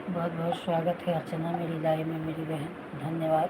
बहुत बहुत स्वागत है अर्चना मेरी लाइव में, मेरी बहन। धन्यवाद।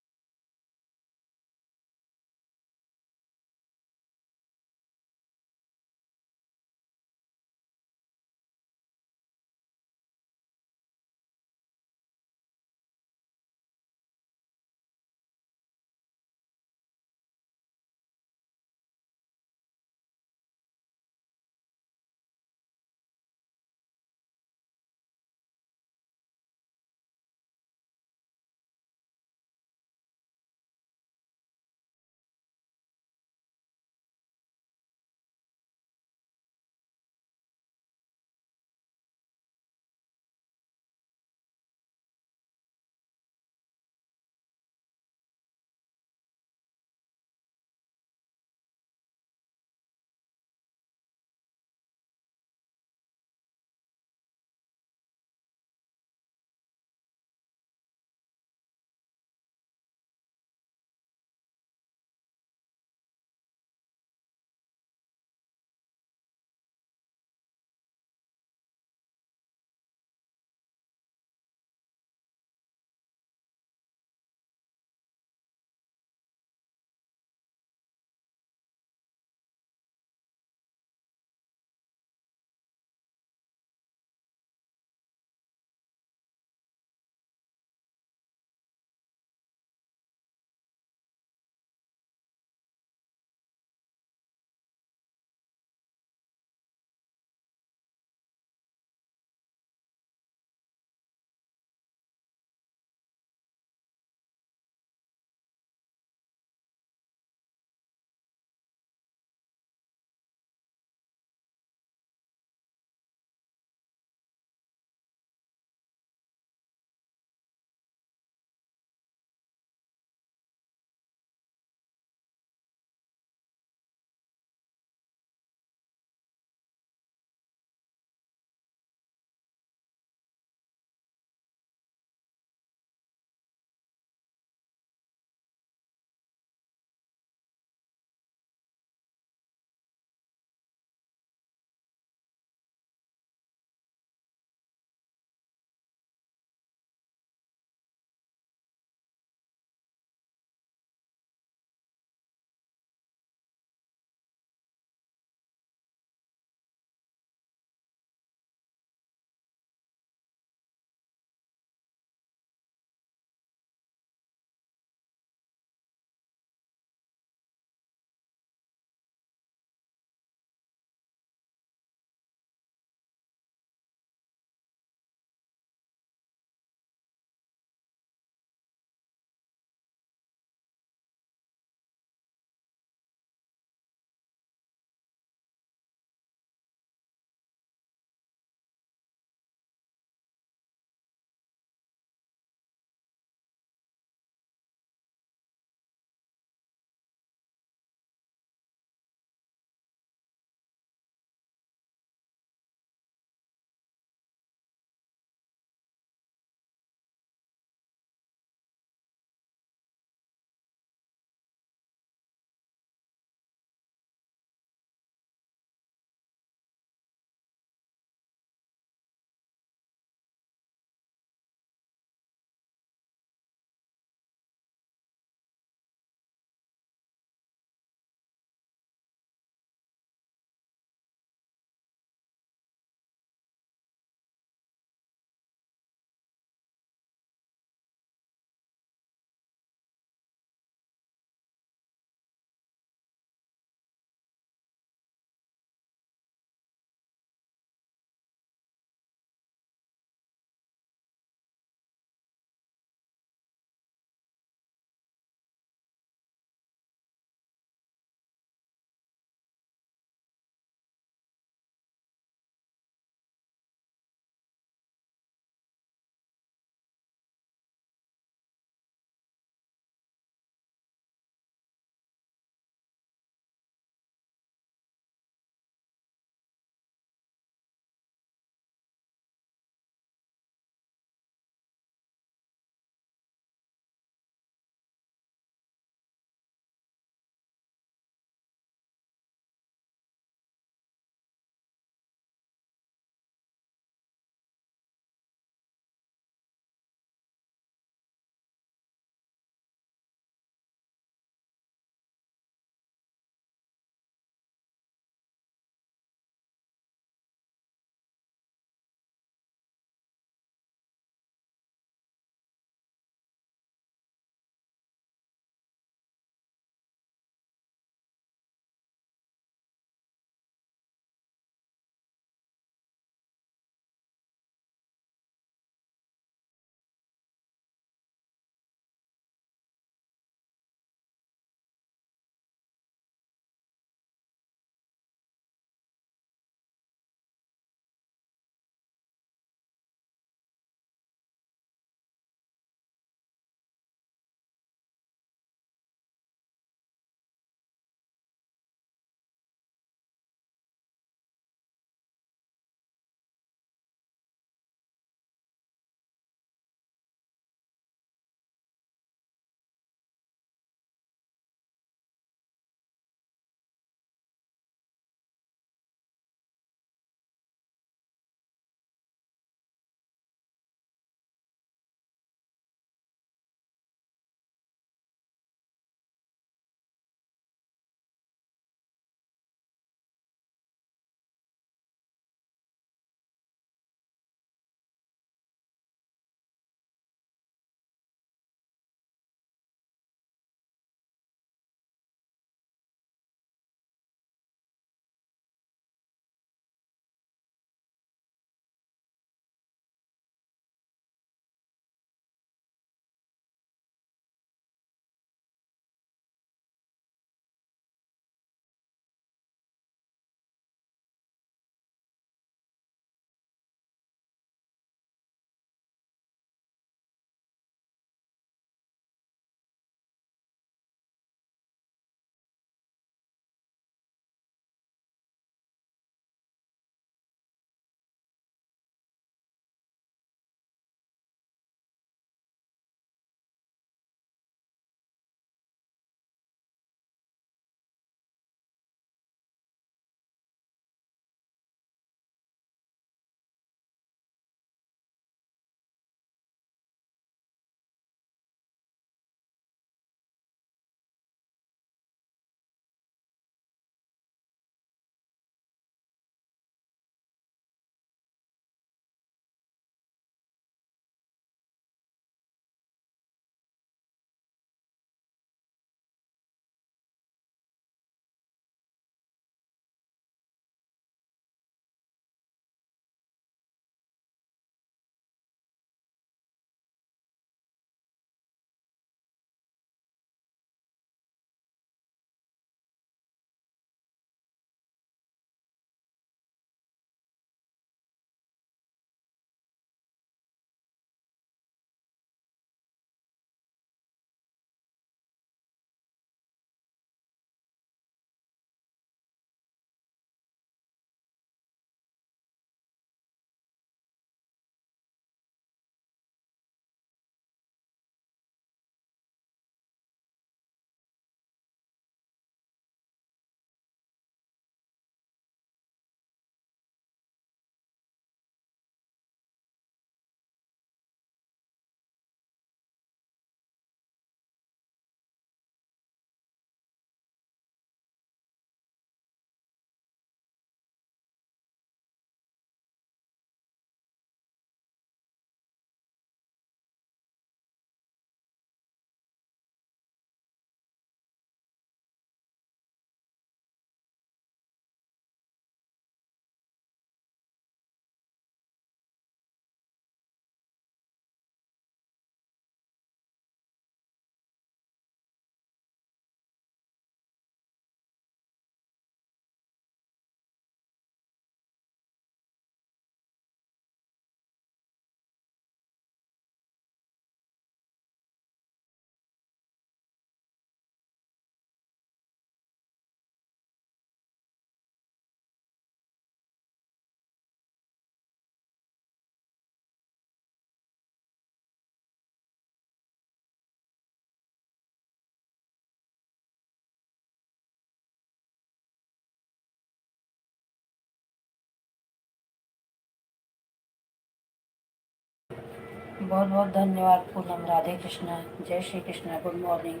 बहुत बहुत धन्यवाद पूनम। राधे कृष्णा। जय श्री कृष्णा। Good morning.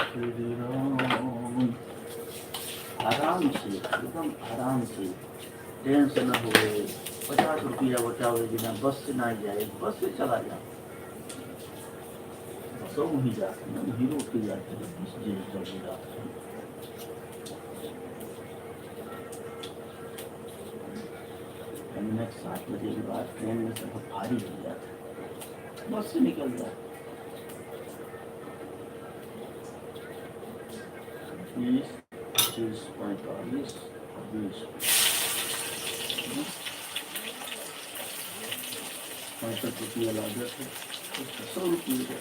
श्री राम। आराम से, एकदम आराम से, टेंशन न हो। 50 रुपया बचाओ बिना बस से ना जाए, बस से चला जाओ। सब वहीं जाते हैं, वहीं रोक के जाते हैं, बस जब जाते हैं। हमने 7 बजे के बाद ट्रेन में सब भारी हो जाता है, बस से निकल जाते। 20, 25, 45, 20, 65 रुपया लागत है, 100 रुपये का।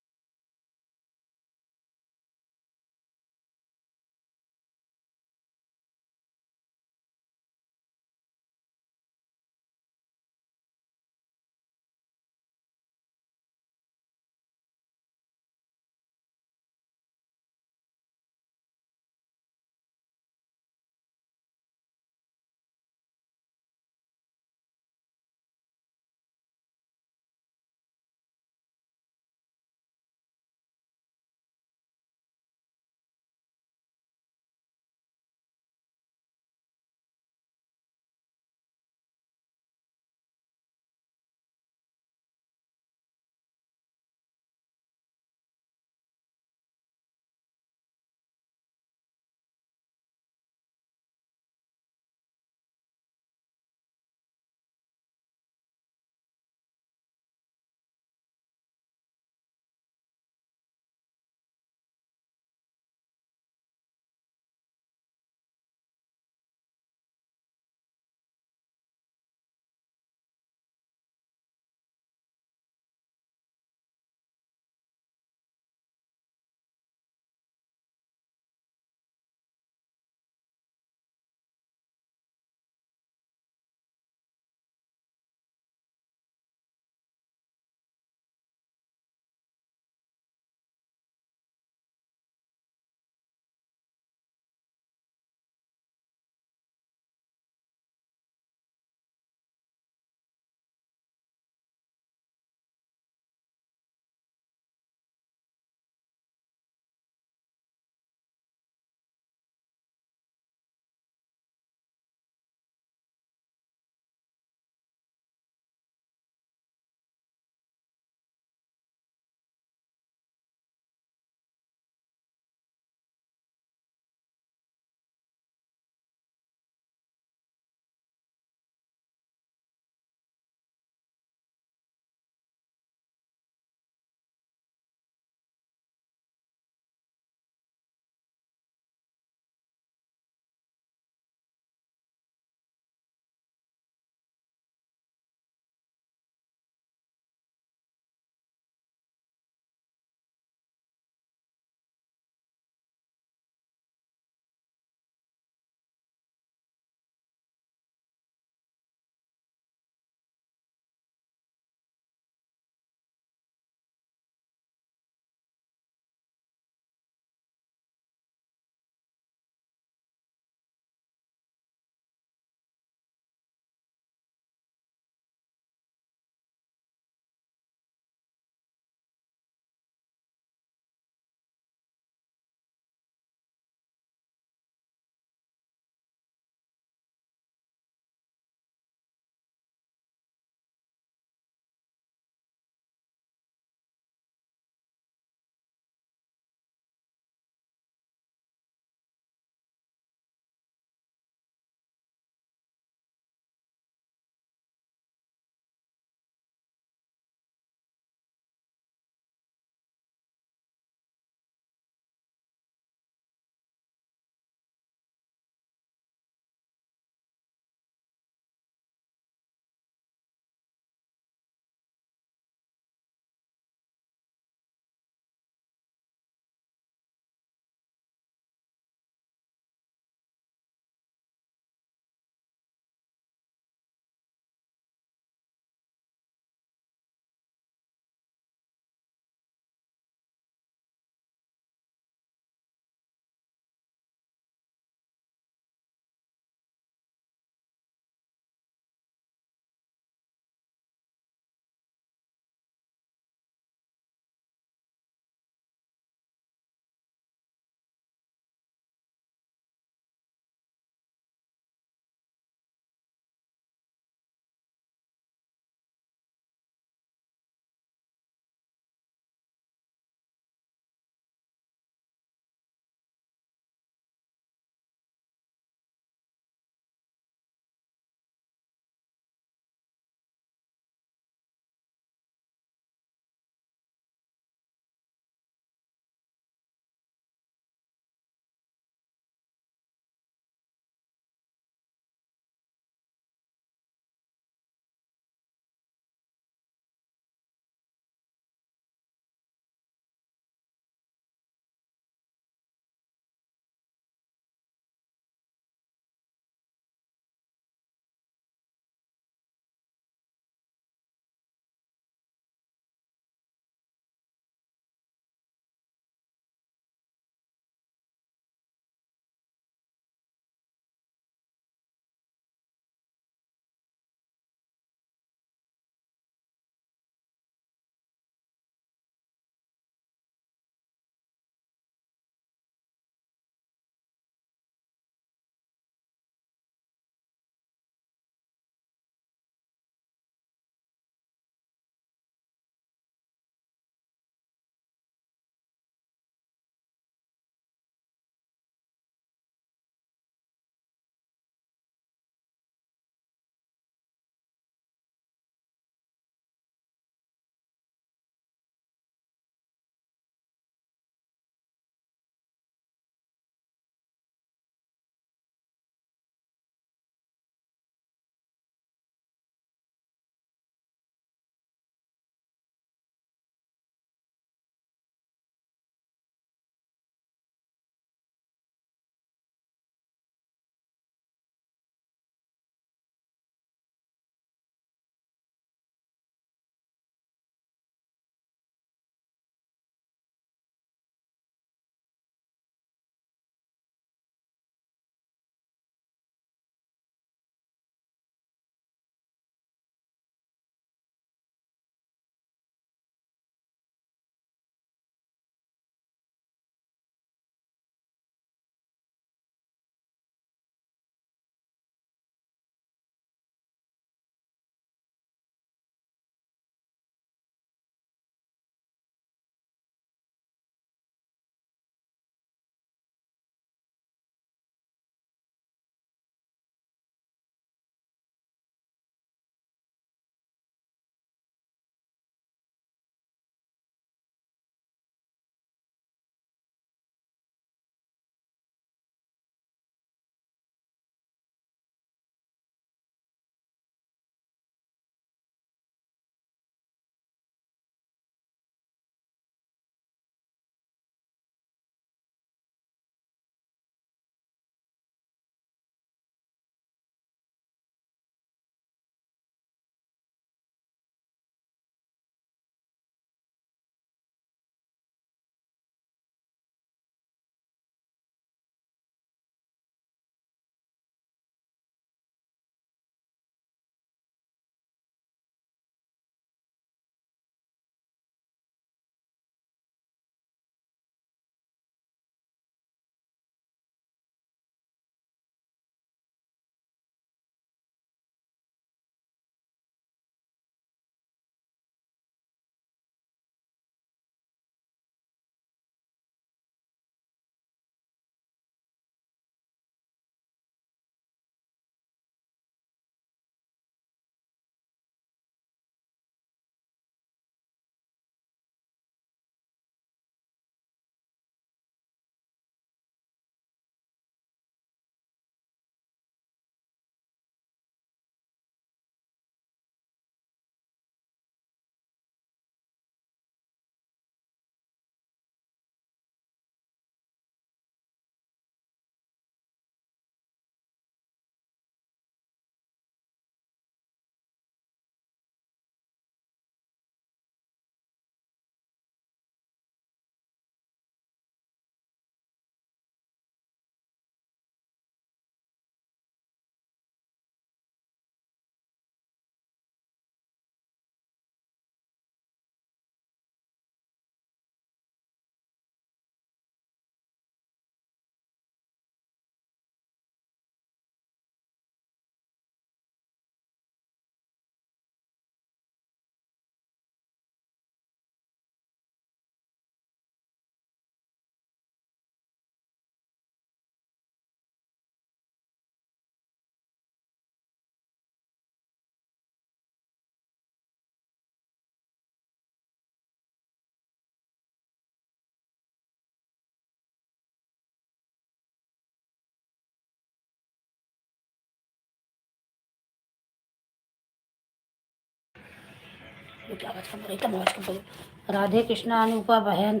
क्या आवाज कम रही, तब आवाज कम करो। राधे कृष्णा अनुपा बहन,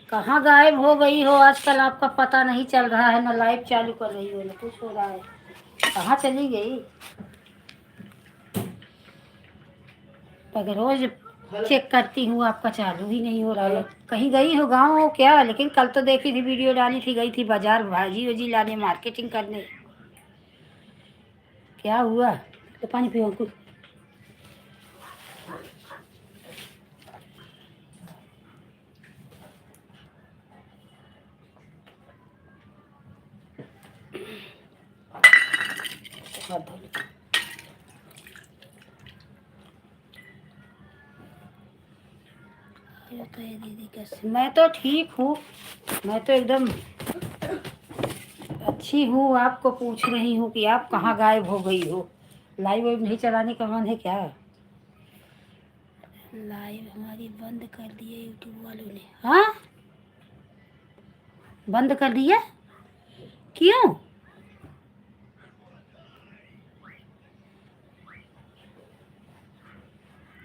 कहाँ गायब हो गई हो आजकल? आपका पता नहीं चल रहा है, ना लाइव चालू कर रही हो, ना कुछ हो रहा है। कहाँ चली गई? अगर रोज चेक करती हूँ, आपका चालू ही नहीं हो रहा है। कहीं गई हो, गाँव हो क्या? लेकिन कल तो देखी थी, वीडियो डाली थी, गई थी बाजार भाजी वजी लाने, मार्केटिंग करने। क्या हुआ? तो पानी पियो अंकुर। हाथ धो लो। ये तो ये दीदी कैसे? मैं तो ठीक हूँ, मैं तो एकदम अच्छी हूँ। आपको पूछ रही हूँ कि आप कहाँ गायब हो गई हो? लाइव वाइव नहीं चलाने का मन है क्या? लाइव हमारी बंद कर दिए यूट्यूब वालों ने। हाँ, बंद कर दिया? क्यों?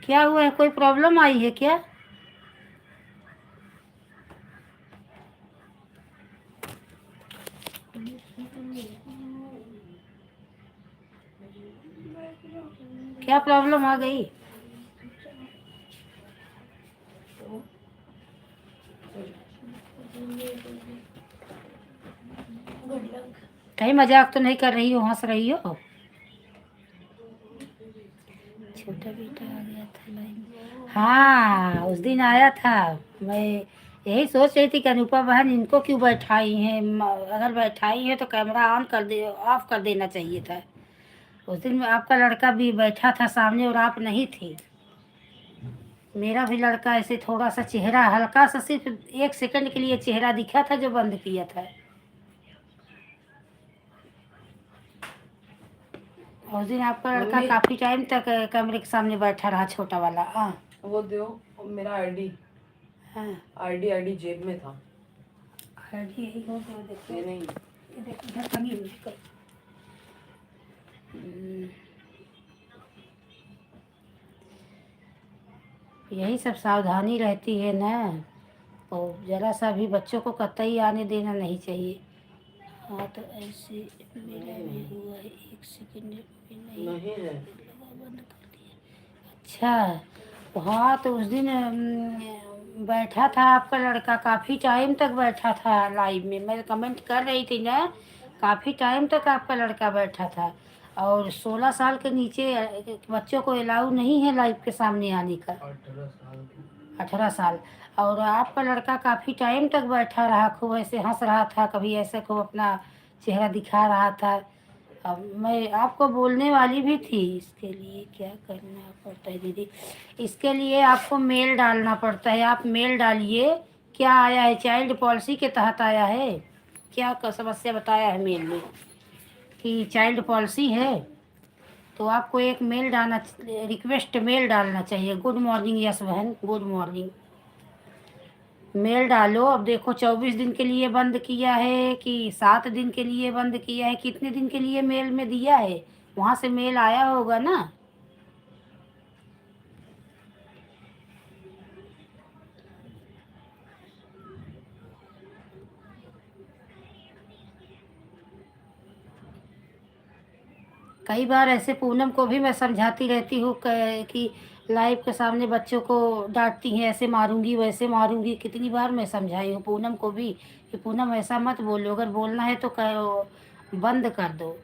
क्या हुआ है? कोई प्रॉब्लम आई है क्या? क्या प्रॉब्लम आ गई? कहीं मजाक तो नहीं कर रही हो, हंस रही हो? छोटा बेटा आ गया था लाइन। हाँ, उस दिन आया था। मैं यही सोच रही थी कि अनुपा बहन इनको क्यों बैठाई हैं। अगर बैठाई है तो कैमरा ऑन कर दे, ऑफ कर देना चाहिए था। उस दिन आपका लड़का भी बैठा था सामने और आप नहीं थी। मेरा भी लड़का ऐसे थोड़ा सा चेहरा हल्का सा, सिर्फ 1 सेकंड के लिए चेहरा दिखा था जो बंद किया था। उस दिन आपका लड़का काफी टाइम तक कैमरे के सामने बैठा रहा, छोटा वाला। हाँ, वो दो मेरा आईडी। हाँ, आईडी जेब में था। आईडी यही हो गया, देखो ये नहीं। ये देखो इधर टंगी हुई है। यही सब सावधानी रहती है ना, और जरा सा भी बच्चों को कतई आने देना नहीं चाहिए। हाँ, तो ऐसे मेरा भी हुआ है, 1 सेकंड भी नहीं है। लगा, बंद कर दिया। अच्छा, तो हाँ, तो उस दिन बैठा था आपका लड़का, काफ़ी टाइम तक बैठा था लाइव में। मैं कमेंट कर रही थी ना, काफ़ी टाइम तक आपका लड़का बैठा था। और 16 साल के नीचे बच्चों को अलाउ नहीं है लाइव के सामने आने का। 18 साल। और आपका लड़का काफ़ी टाइम तक बैठा रहा, खूब ऐसे हंस रहा था, कभी ऐसे खूब अपना चेहरा दिखा रहा था। अब मैं आपको बोलने वाली भी थी। इसके लिए क्या करना पड़ता है दीदी? इसके लिए आपको मेल डालना पड़ता है। आप मेल डालिए। क्या आया है? चाइल्ड पॉलिसी के तहत आया है क्या? समस्या बताया है मेल में कि चाइल्ड पॉलिसी है, तो आपको एक मेल डालना, रिक्वेस्ट मेल डालना चाहिए। गुड मॉर्निंग यस बहन, गुड मॉर्निंग। मेल डालो। अब देखो 24 दिन के लिए बंद किया है कि 7 दिन के लिए बंद किया है, कितने दिन के लिए मेल में दिया है, वहाँ से मेल आया होगा ना। कई बार ऐसे पूनम को भी मैं समझाती रहती हूँ कि लाइव के सामने बच्चों को डांटती हैं, ऐसे मारूंगी वैसे मारूंगी। कितनी बार मैं समझाई हूँ पूनम को भी कि पूनम ऐसा मत बोलो, अगर बोलना है तो बंद कर दो।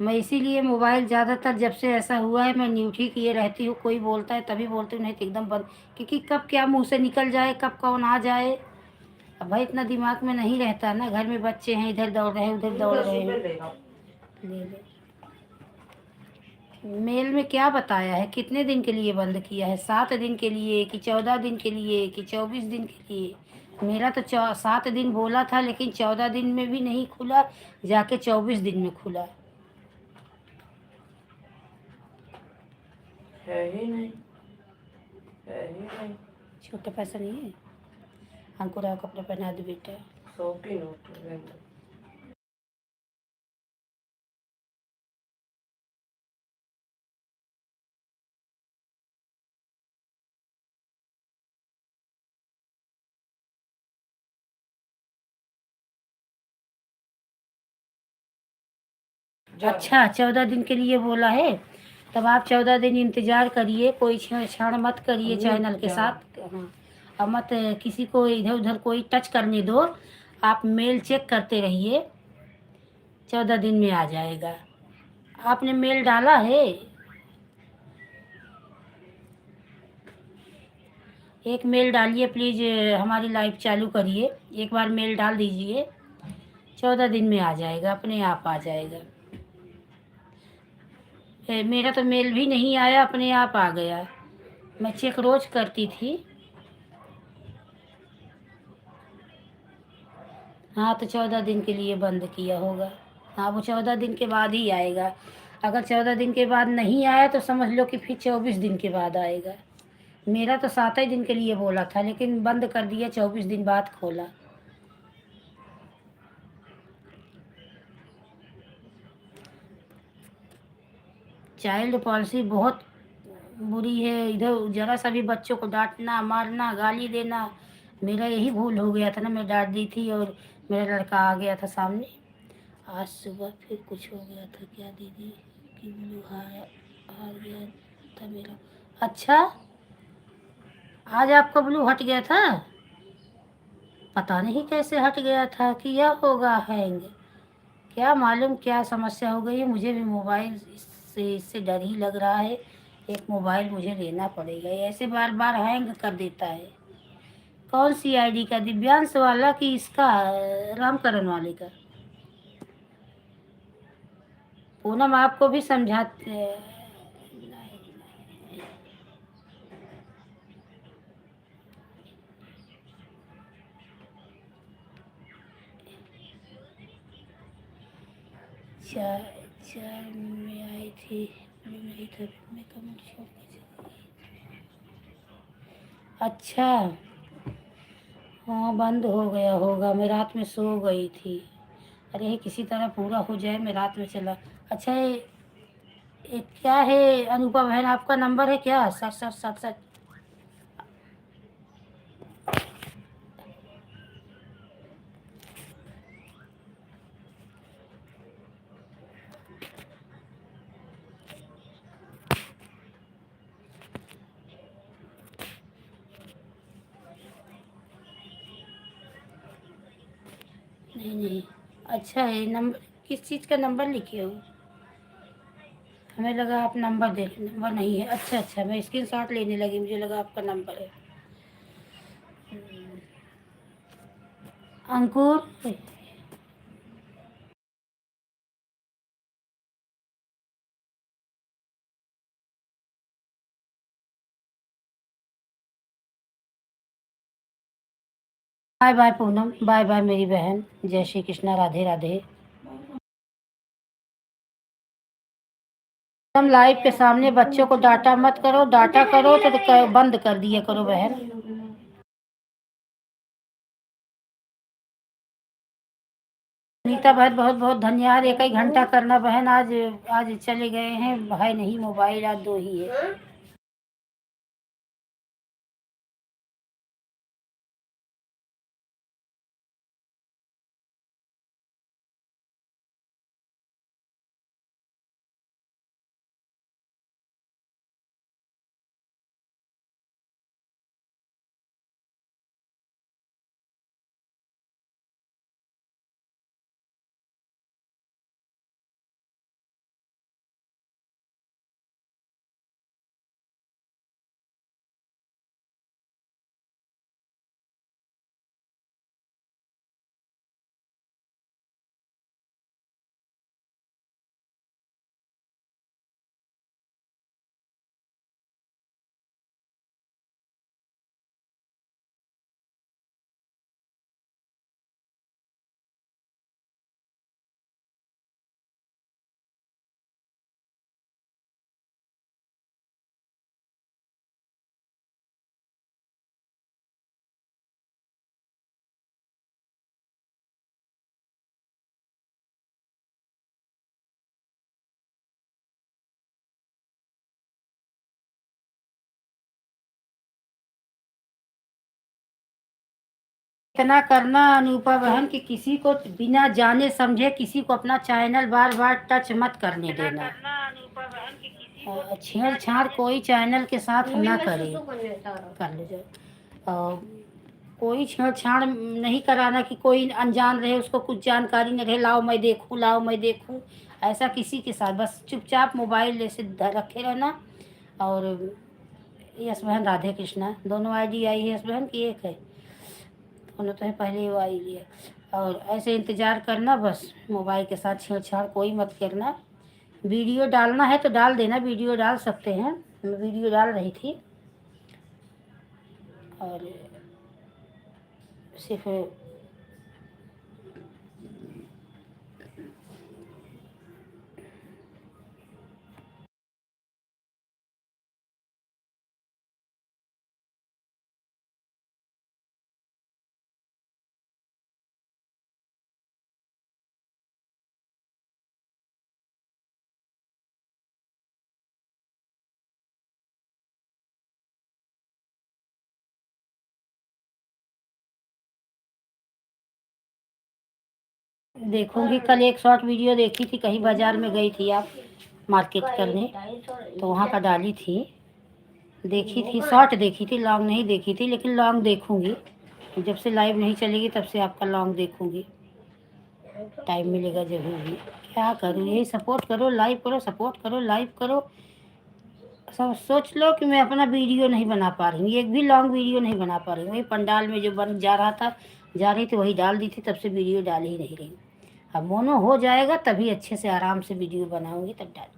मैं इसीलिए मोबाइल ज़्यादातर जब से ऐसा हुआ है मैं म्यूट ही किए रहती हूँ। कोई बोलता है तभी बोलती हूँ, नहीं तो एकदम बंद। क्योंकि कब क्या मुंह से निकल जाए, कब कौन आ जाए, अब भाई इतना दिमाग में नहीं रहता ना। घर में बच्चे हैं, इधर दौड़ रहे हैं उधर दौड़ रहे हैं। ले ले। मेल में क्या बताया है? कितने दिन के लिए बंद किया है? 7 दिन के लिए कि 14 दिन के लिए कि 24 दिन के लिए? मेरा तो 7 दिन बोला था, लेकिन 14 दिन में भी नहीं खुला, जाके 24 दिन में खुला। है ही नहीं। है ही नहीं। छोटा पैसा नहीं है। हमको रहा कपड़ा पहना दो बेटा। 100 की नोट। जा रहा अच्छा 14 दिन के लिए बोला है, तब आप 14 दिन इंतजार करिए, कोई छेड़छाड़ मत करिए अम्मी, चैनल के जा साथ। हाँ, और मत किसी को इधर उधर कोई टच करने दो। आप मेल चेक करते रहिए, 14 दिन में आ जाएगा। आपने मेल डाला है? एक मेल डालिए प्लीज़, हमारी लाइव चालू करिए, एक बार मेल डाल दीजिए, 14 दिन में आ जाएगा, अपने आप आ जाएगा। मेरा तो मेल भी नहीं आया, अपने आप आ गया। मैं चेक रोज करती थी। हाँ तो 14 दिन के लिए बंद किया होगा। हाँ वो 14 दिन के बाद ही आएगा। अगर 14 दिन के बाद नहीं आया तो समझ लो कि फिर 24 दिन के बाद आएगा। मेरा तो 7 ही दिन के लिए बोला था, लेकिन बंद कर दिया, 24 दिन बाद खोला। चाइल्ड पॉलिसी बहुत बुरी है। इधर जरा सा भी बच्चों को डांटना, मारना, गाली देना, मेरा यही भूल हो गया था ना, मैं डांट दी थी और मेरा लड़का आ गया था सामने। आज सुबह फिर कुछ हो गया था क्या दीदी कि ब्लू हार गया था मेरा। अच्छा, आज आपका ब्लू हट गया था? पता नहीं कैसे हट गया था, किया होगा हैंग, क्या मालूम क्या समस्या हो गई है। मुझे भी मोबाइल इससे डर ही लग रहा है। एक मोबाइल मुझे लेना पड़ेगा, ये ऐसे बार बार हैंग कर देता है। कौन सी आईडी का, दिव्यांश वाला कि इसका रामकरण वाले का? पूनम आपको भी समझाते। चार चार में आई थी, नहीं था, मैं कमेंट छोड़ के चली गई। अच्छा, हाँ बंद हो गया होगा, मैं रात में सो गई थी। अरे ये किसी तरह पूरा हो जाए, मैं रात में चला। अच्छा ये क्या है अनुपा बहन, आपका नंबर है क्या? 6767। नहीं नहीं, अच्छा है नंबर, किस चीज़ का नंबर लिखे हो? हमें लगा आप नंबर दे, नंबर नहीं है। अच्छा अच्छा, मैं स्क्रीनशॉट लेने लगी, मुझे लगा आपका नंबर है। Ankur, bye bye Poonam, bye bye मेरी बहन, जय श्री कृष्णा, राधे राधे। हम लाइव के सामने बच्चों को डांटा मत करो, डांटा करो तो बंद कर दिया करो बहन। नीता बहन बहुत बहुत धन्यवाद, एक ही घंटा करना बहन, आज आज चले गए हैं भाई, नहीं मोबाइल आज 2 ही है। इतना करना अनूपा बहन कि किसी को बिना जाने समझे किसी को अपना चैनल बार बार टच मत करने देना। छेड़छाड़ कोई चैनल के साथ ना करे। कर ले जाओ। कोई छेड़छाड़ नहीं कराना कि कोई अनजान रहे, उसको कुछ जानकारी न रहे, लाओ मैं देखूं, लाओ मैं देखूं, ऐसा किसी के साथ। बस चुपचाप मोबाइल ऐसे रखे रहना। और यस बहन राधे कृष्णा। दोनों आईडी आई है यस बहन की एक है? दोनों तो है, पहले ही वो आई लिया। और ऐसे इंतज़ार करना बस। मोबाइल के साथ छेड़छाड़ कोई मत करना। वीडियो डालना है तो डाल देना, वीडियो डाल सकते हैं। मैं वीडियो डाल रही थी और सिर्फ देखूंगी। कल एक शॉर्ट वीडियो देखी थी, कहीं बाजार में गई थी आप मार्केट करने, तो वहाँ का डाली थी, देखी थी। शॉर्ट देखी थी, लॉन्ग नहीं देखी थी, लेकिन लॉन्ग देखूंगी। जब से लाइव नहीं चलेगी तब से आपका लॉन्ग देखूंगी, टाइम मिलेगा जब भी। क्या करूँ, यही सपोर्ट करो, लाइव करो, सपोर्ट करो, लाइव करो। सब सोच लो कि मैं अपना वीडियो नहीं बना पा रही हूँ, एक भी लॉन्ग वीडियो नहीं बना पा रही हूँ। वही पंडाल में जो बन जा रहा था, जा रही थी, वही डाल दी थी, तब से वीडियो डाल ही नहीं रही। अब मोनो हो जाएगा तभी अच्छे से आराम से वीडियो बनाऊंगी, तब डाल।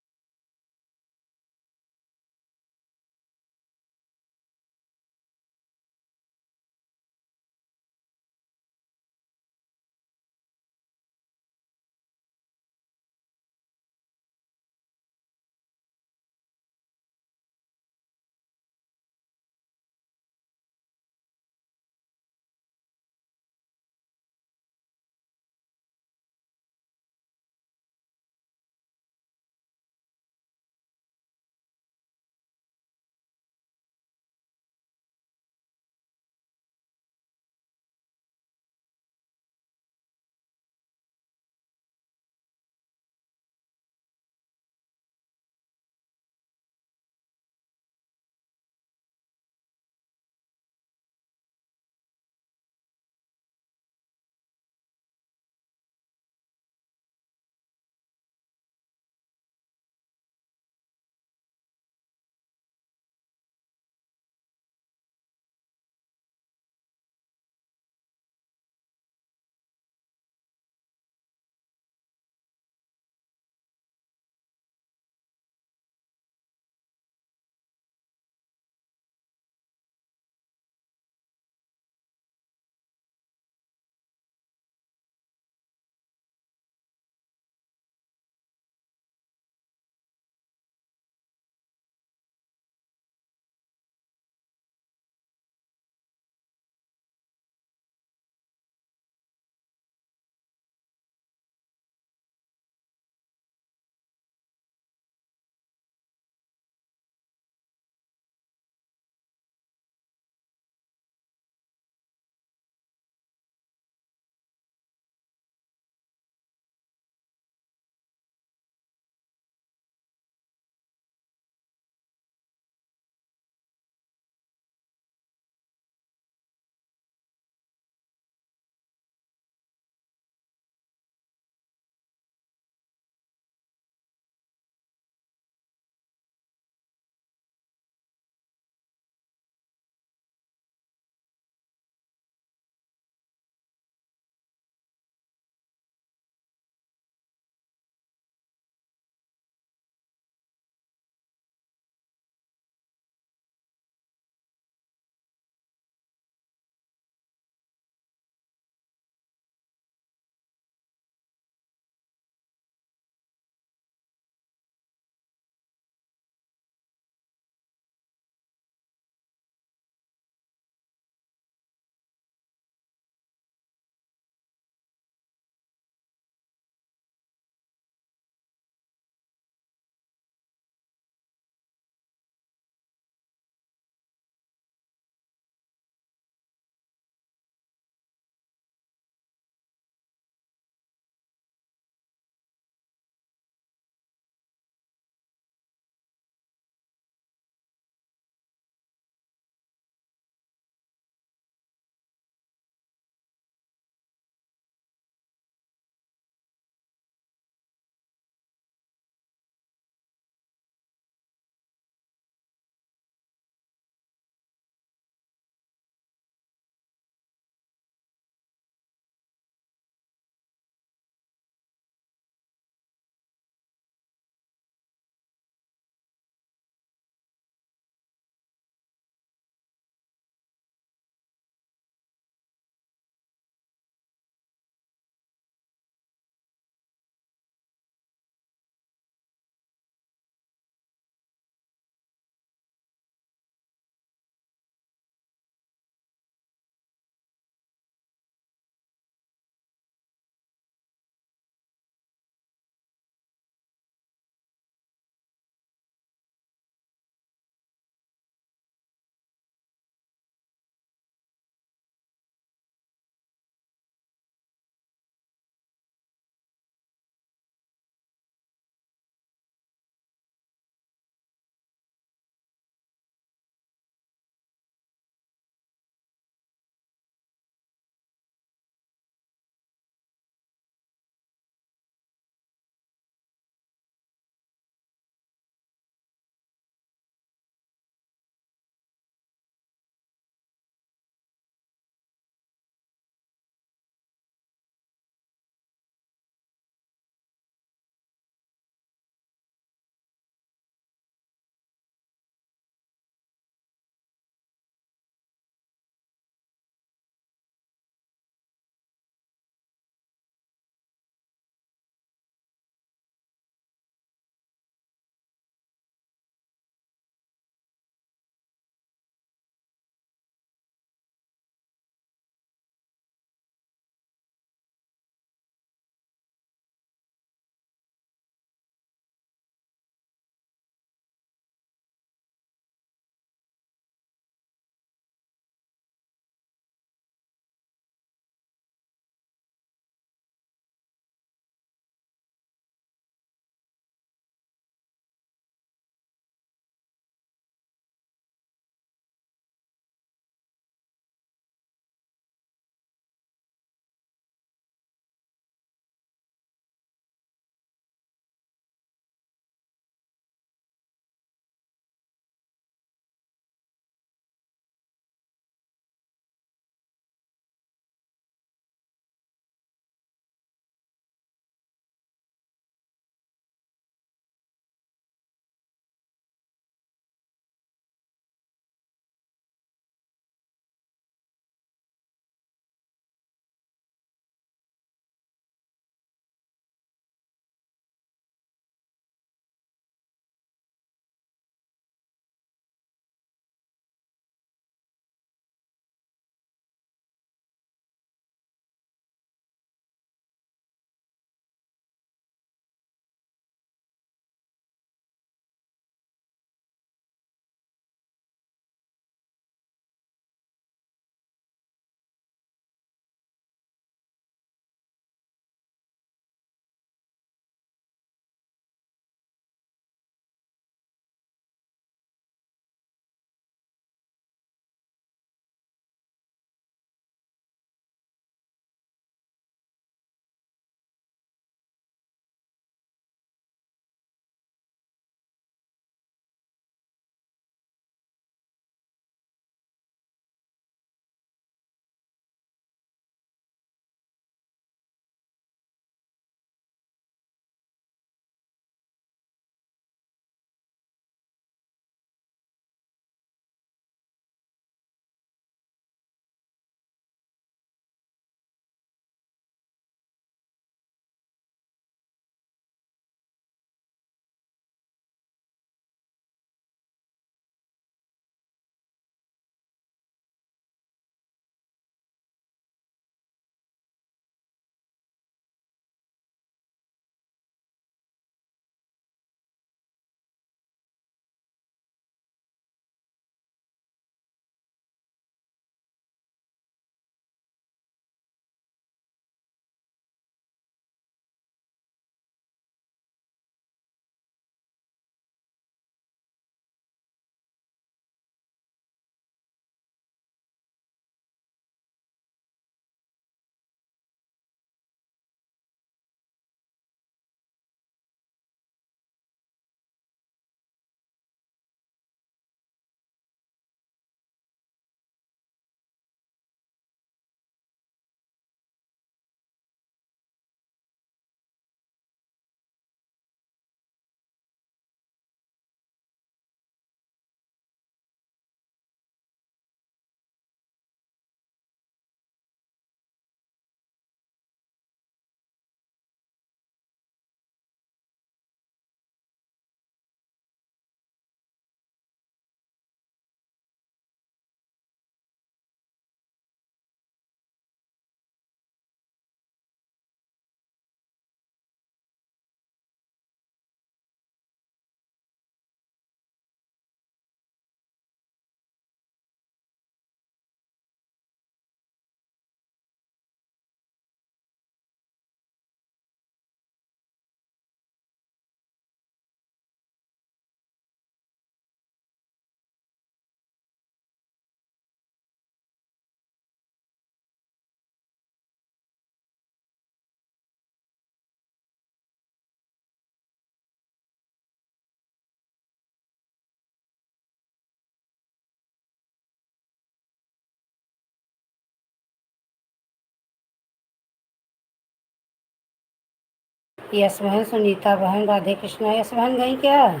यस बहन, सुनीता बहन, राधे कृष्णा। यस बहन गई क्या?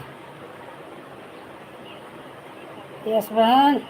यस बहन।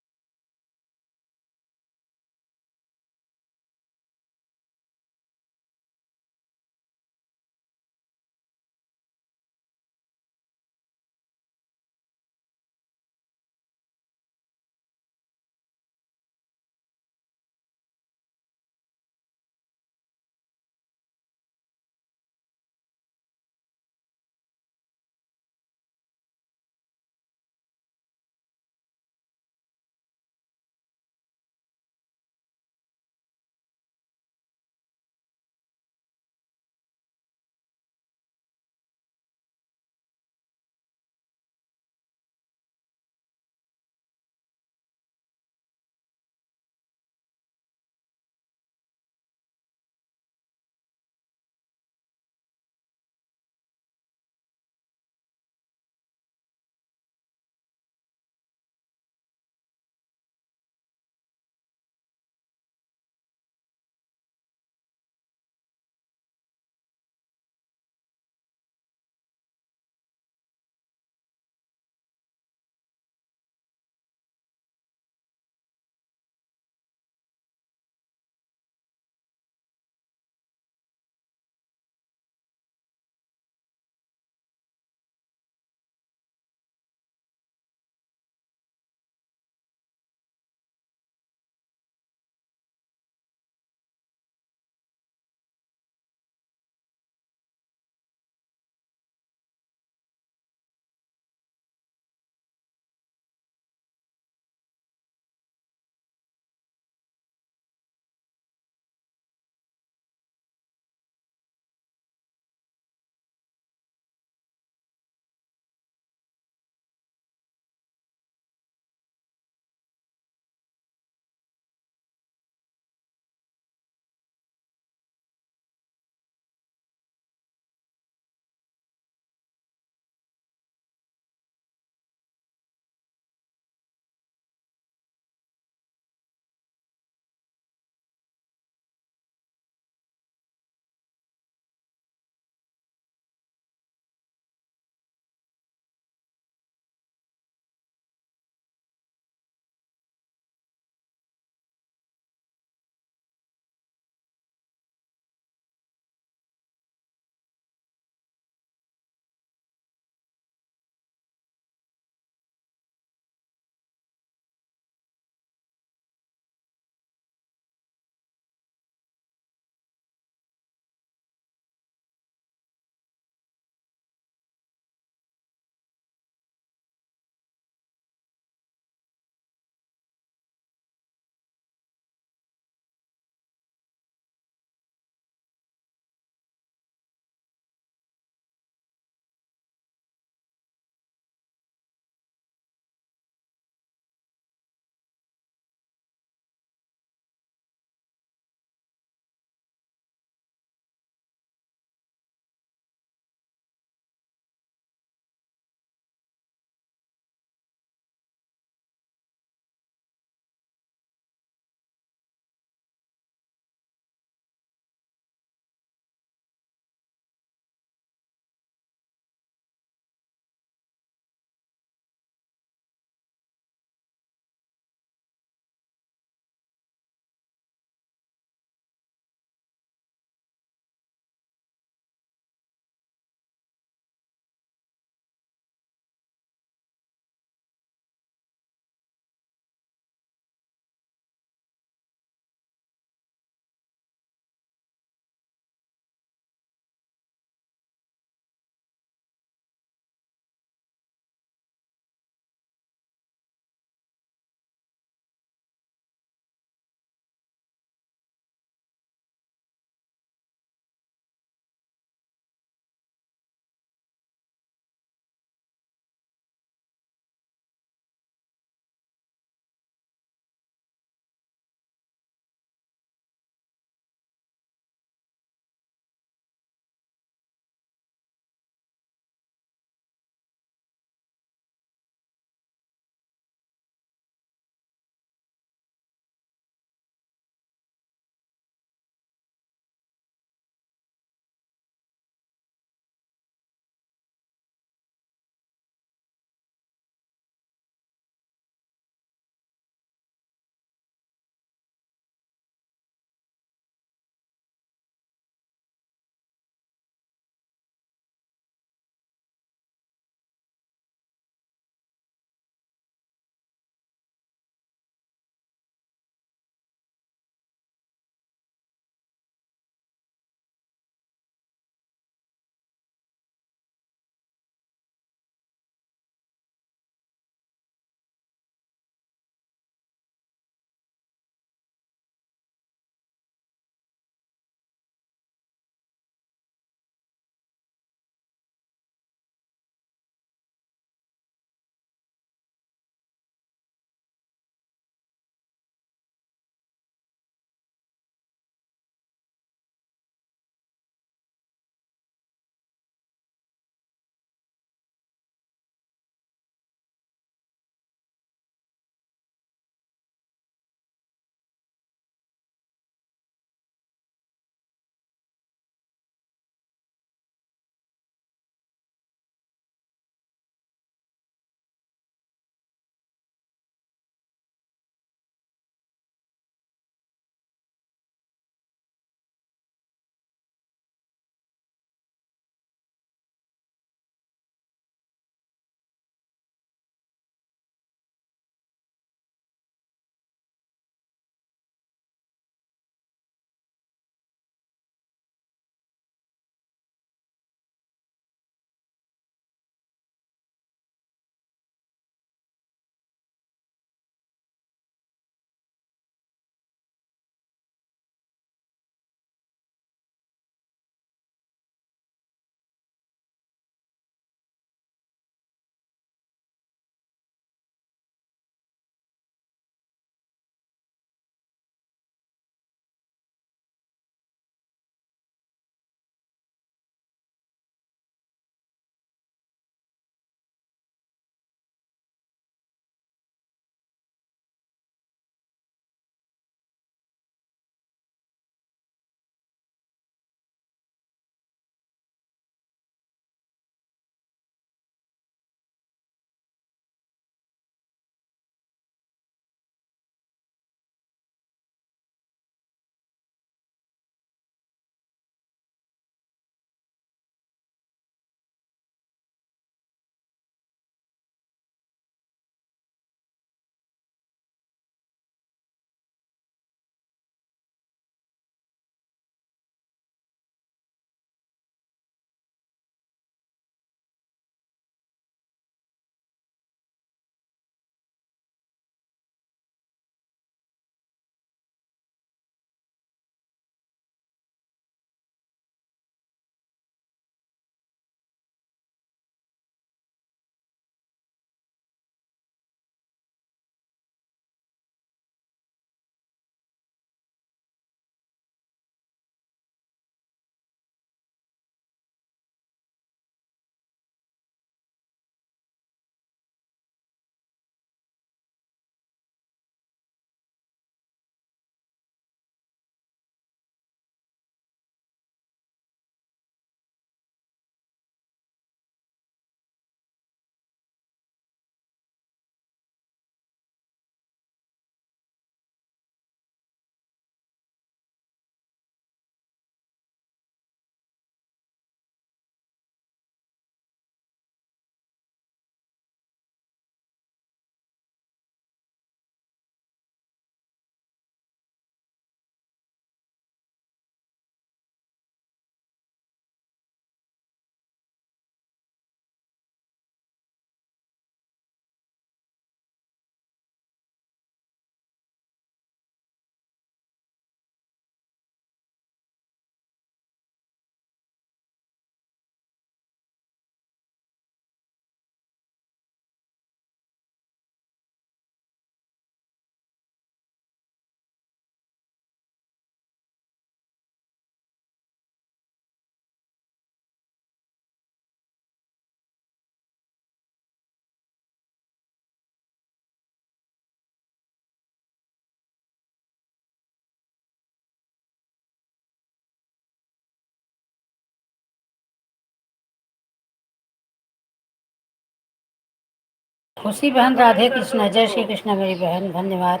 खुशी बहन, राधे कृष्णा, जय श्री कृष्ण मेरी बहन, धन्यवाद।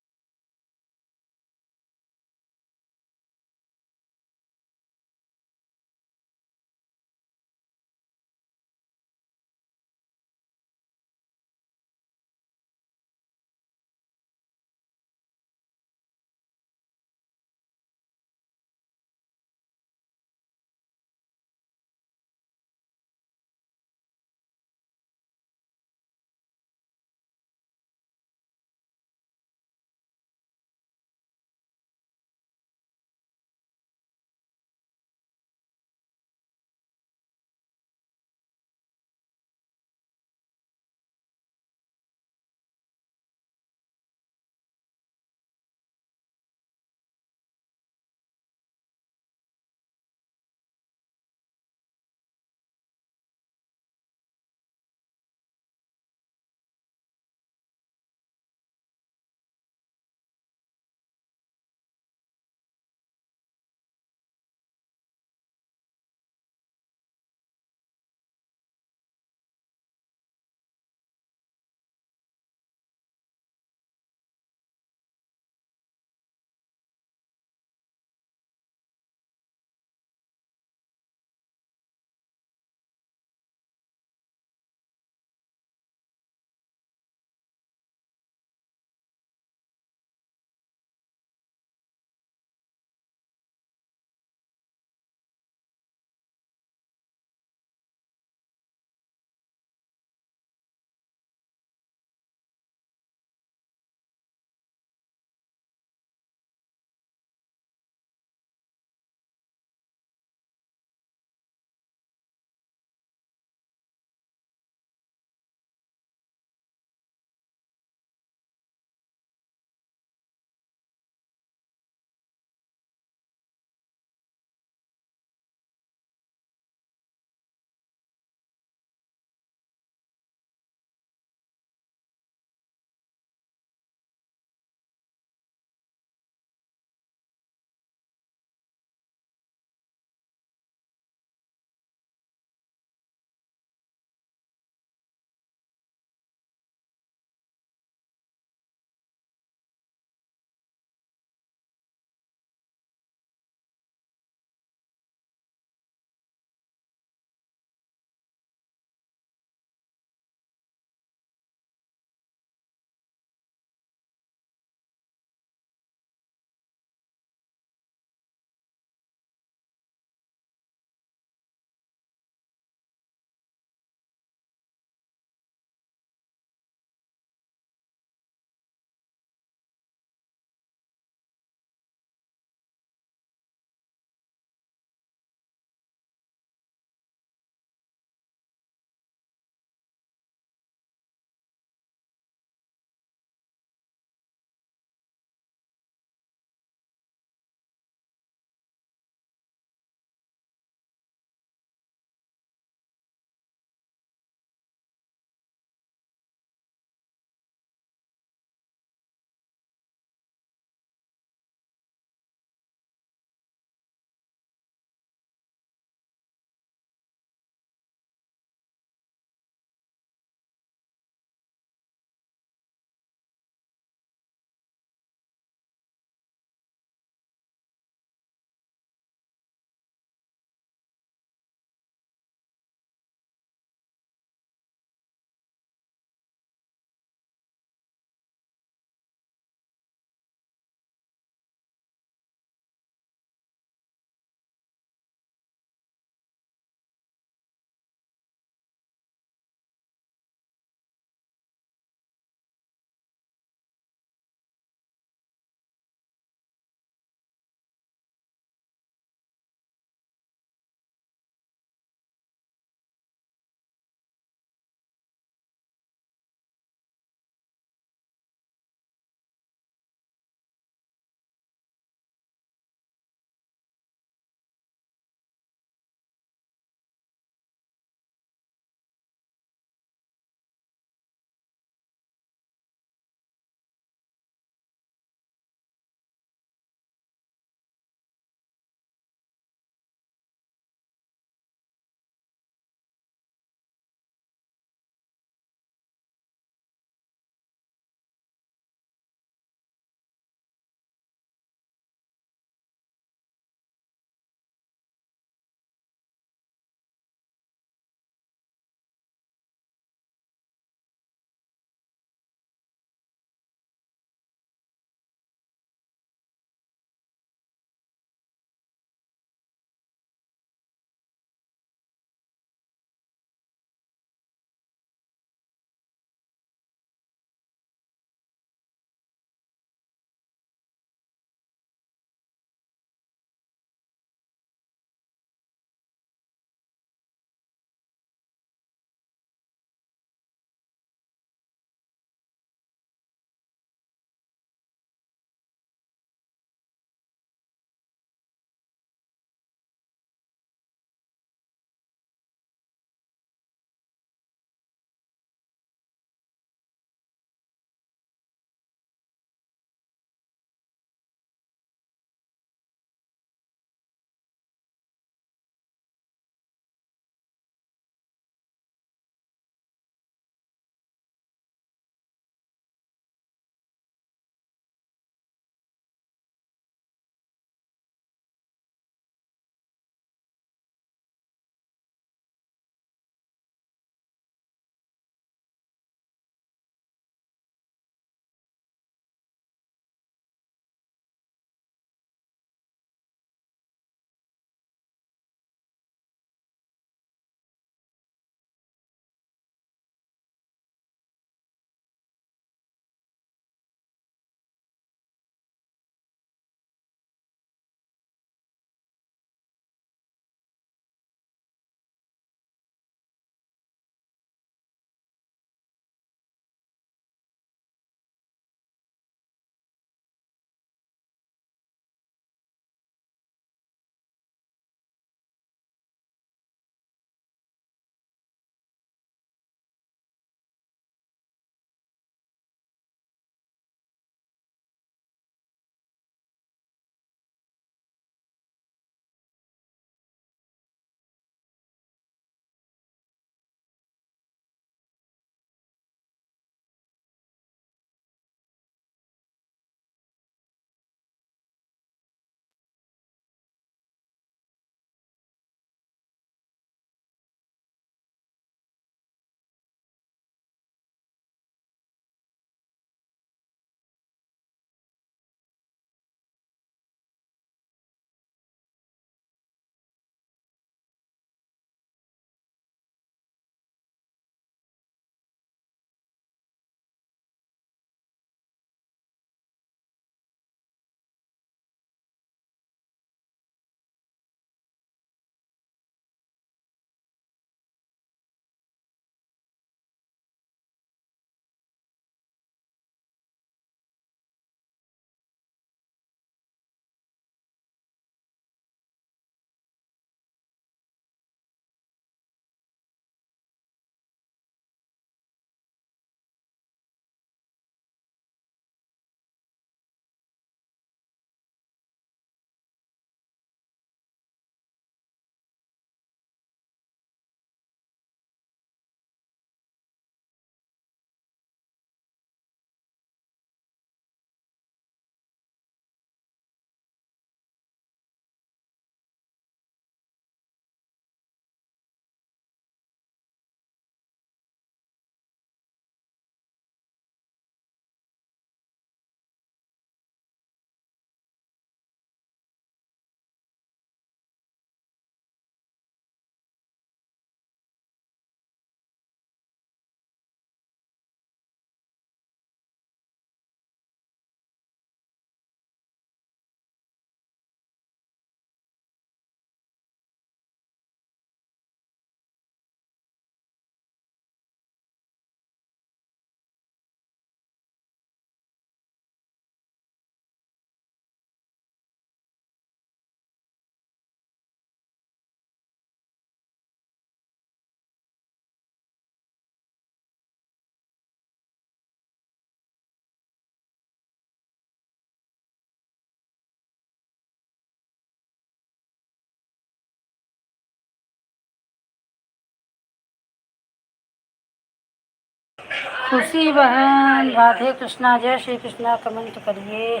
खुशी बहन राधे कृष्णा जय श्री कृष्णा कमेंट करिए।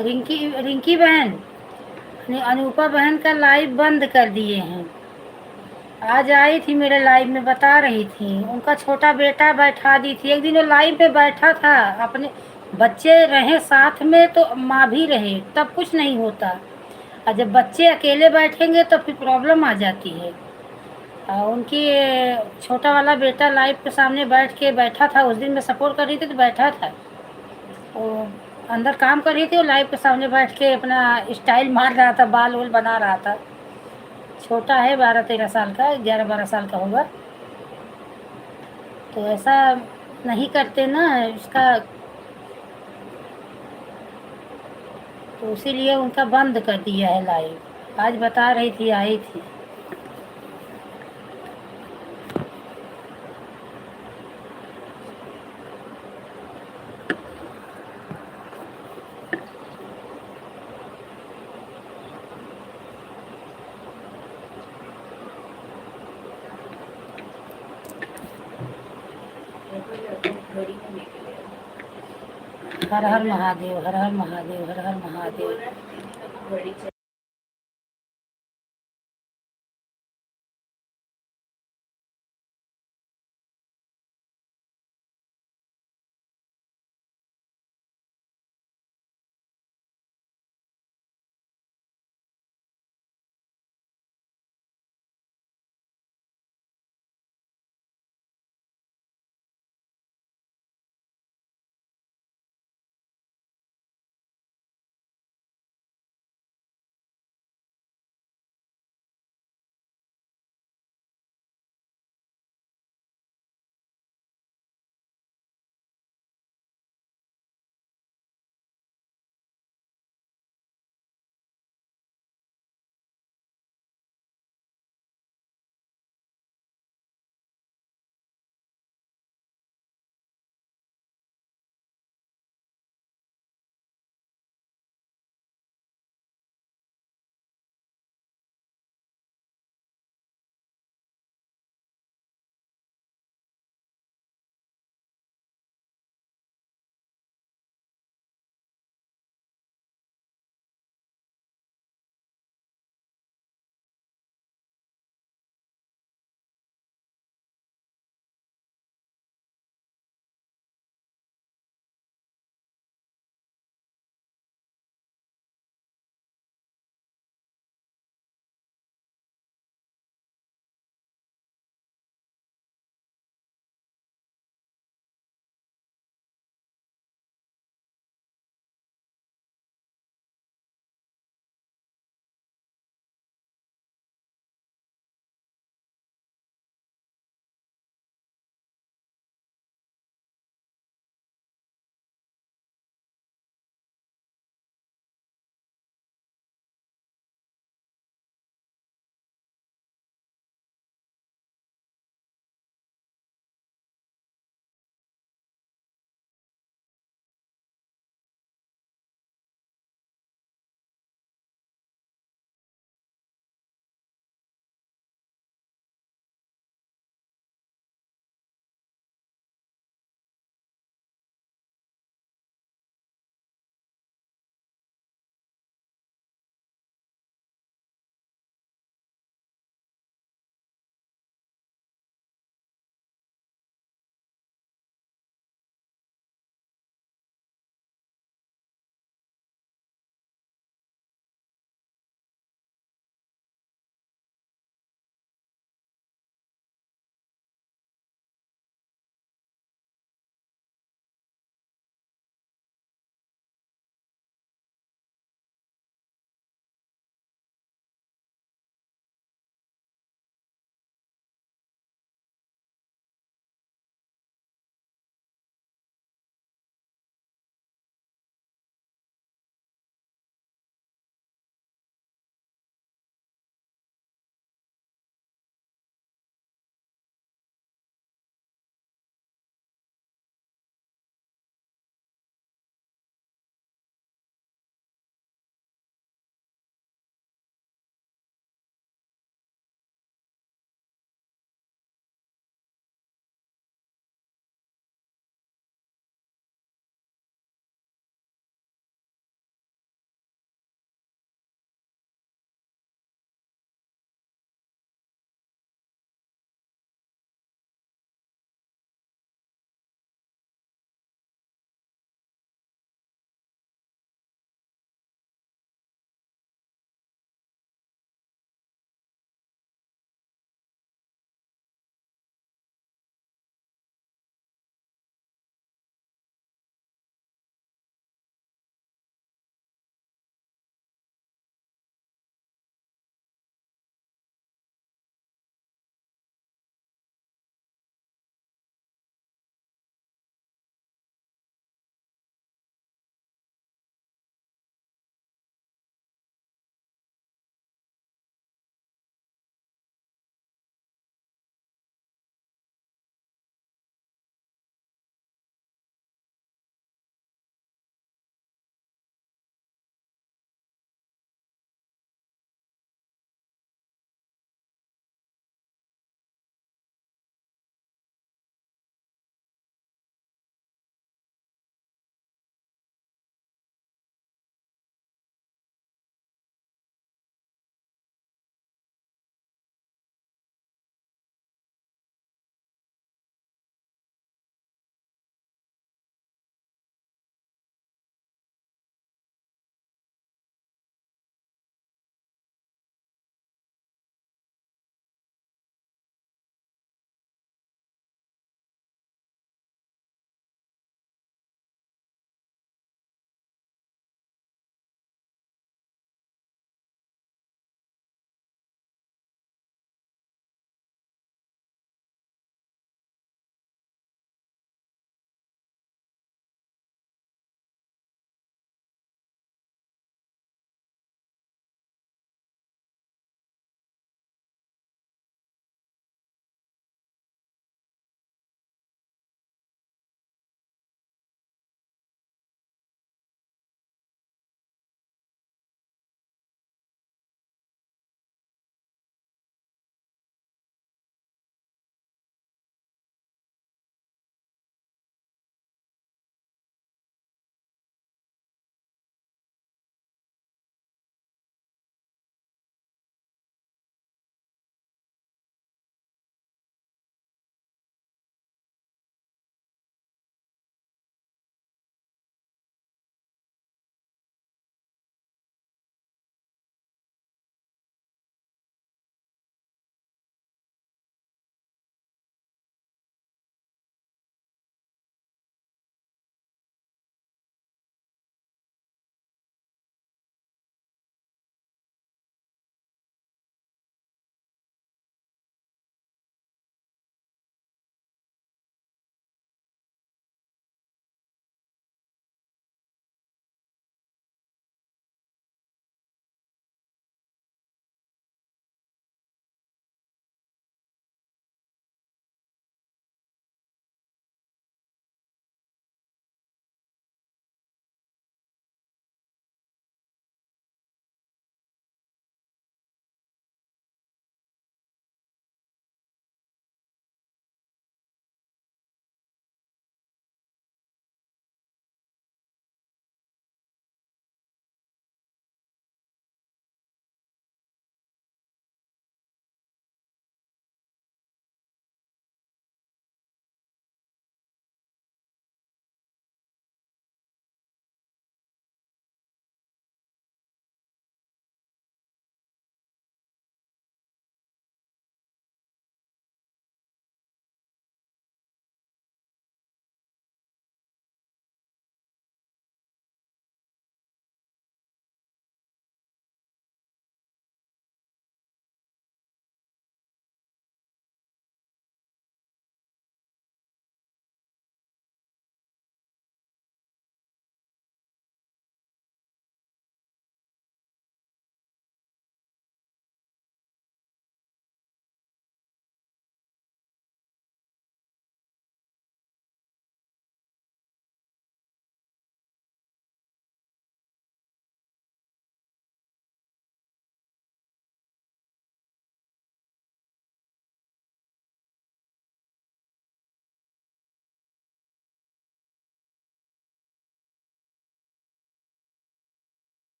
रिंकी रिंकी बहन, अनूपा बहन का लाइव बंद कर दिए हैं। आज आई थी मेरे लाइव में, बता रही थी उनका छोटा बेटा बैठा दी थी। एक दिन वो लाइव में बैठा था, अपने बच्चे रहे साथ में तो माँ भी रहे, तब कुछ नहीं होता। और जब बच्चे अकेले बैठेंगे तो फिर प्रॉब्लम आ जाती है। उनकी छोटा वाला बेटा लाइव के सामने बैठ के बैठा था। उस दिन मैं सपोर्ट कर रही थी तो बैठा था वो, अंदर काम कर रही थी, वो लाइव के सामने बैठ के अपना स्टाइल मार रहा था, बाल वोल बना रहा था। छोटा है, 12-13 साल का, 11-12 साल का होगा। तो ऐसा नहीं करते ना इसका, तो इसीलिए उनका बंद कर दिया है लाइव। आज बता रही थी, आई थी। हर हर महादेव, हर हर महादेव, हर हर महादेव।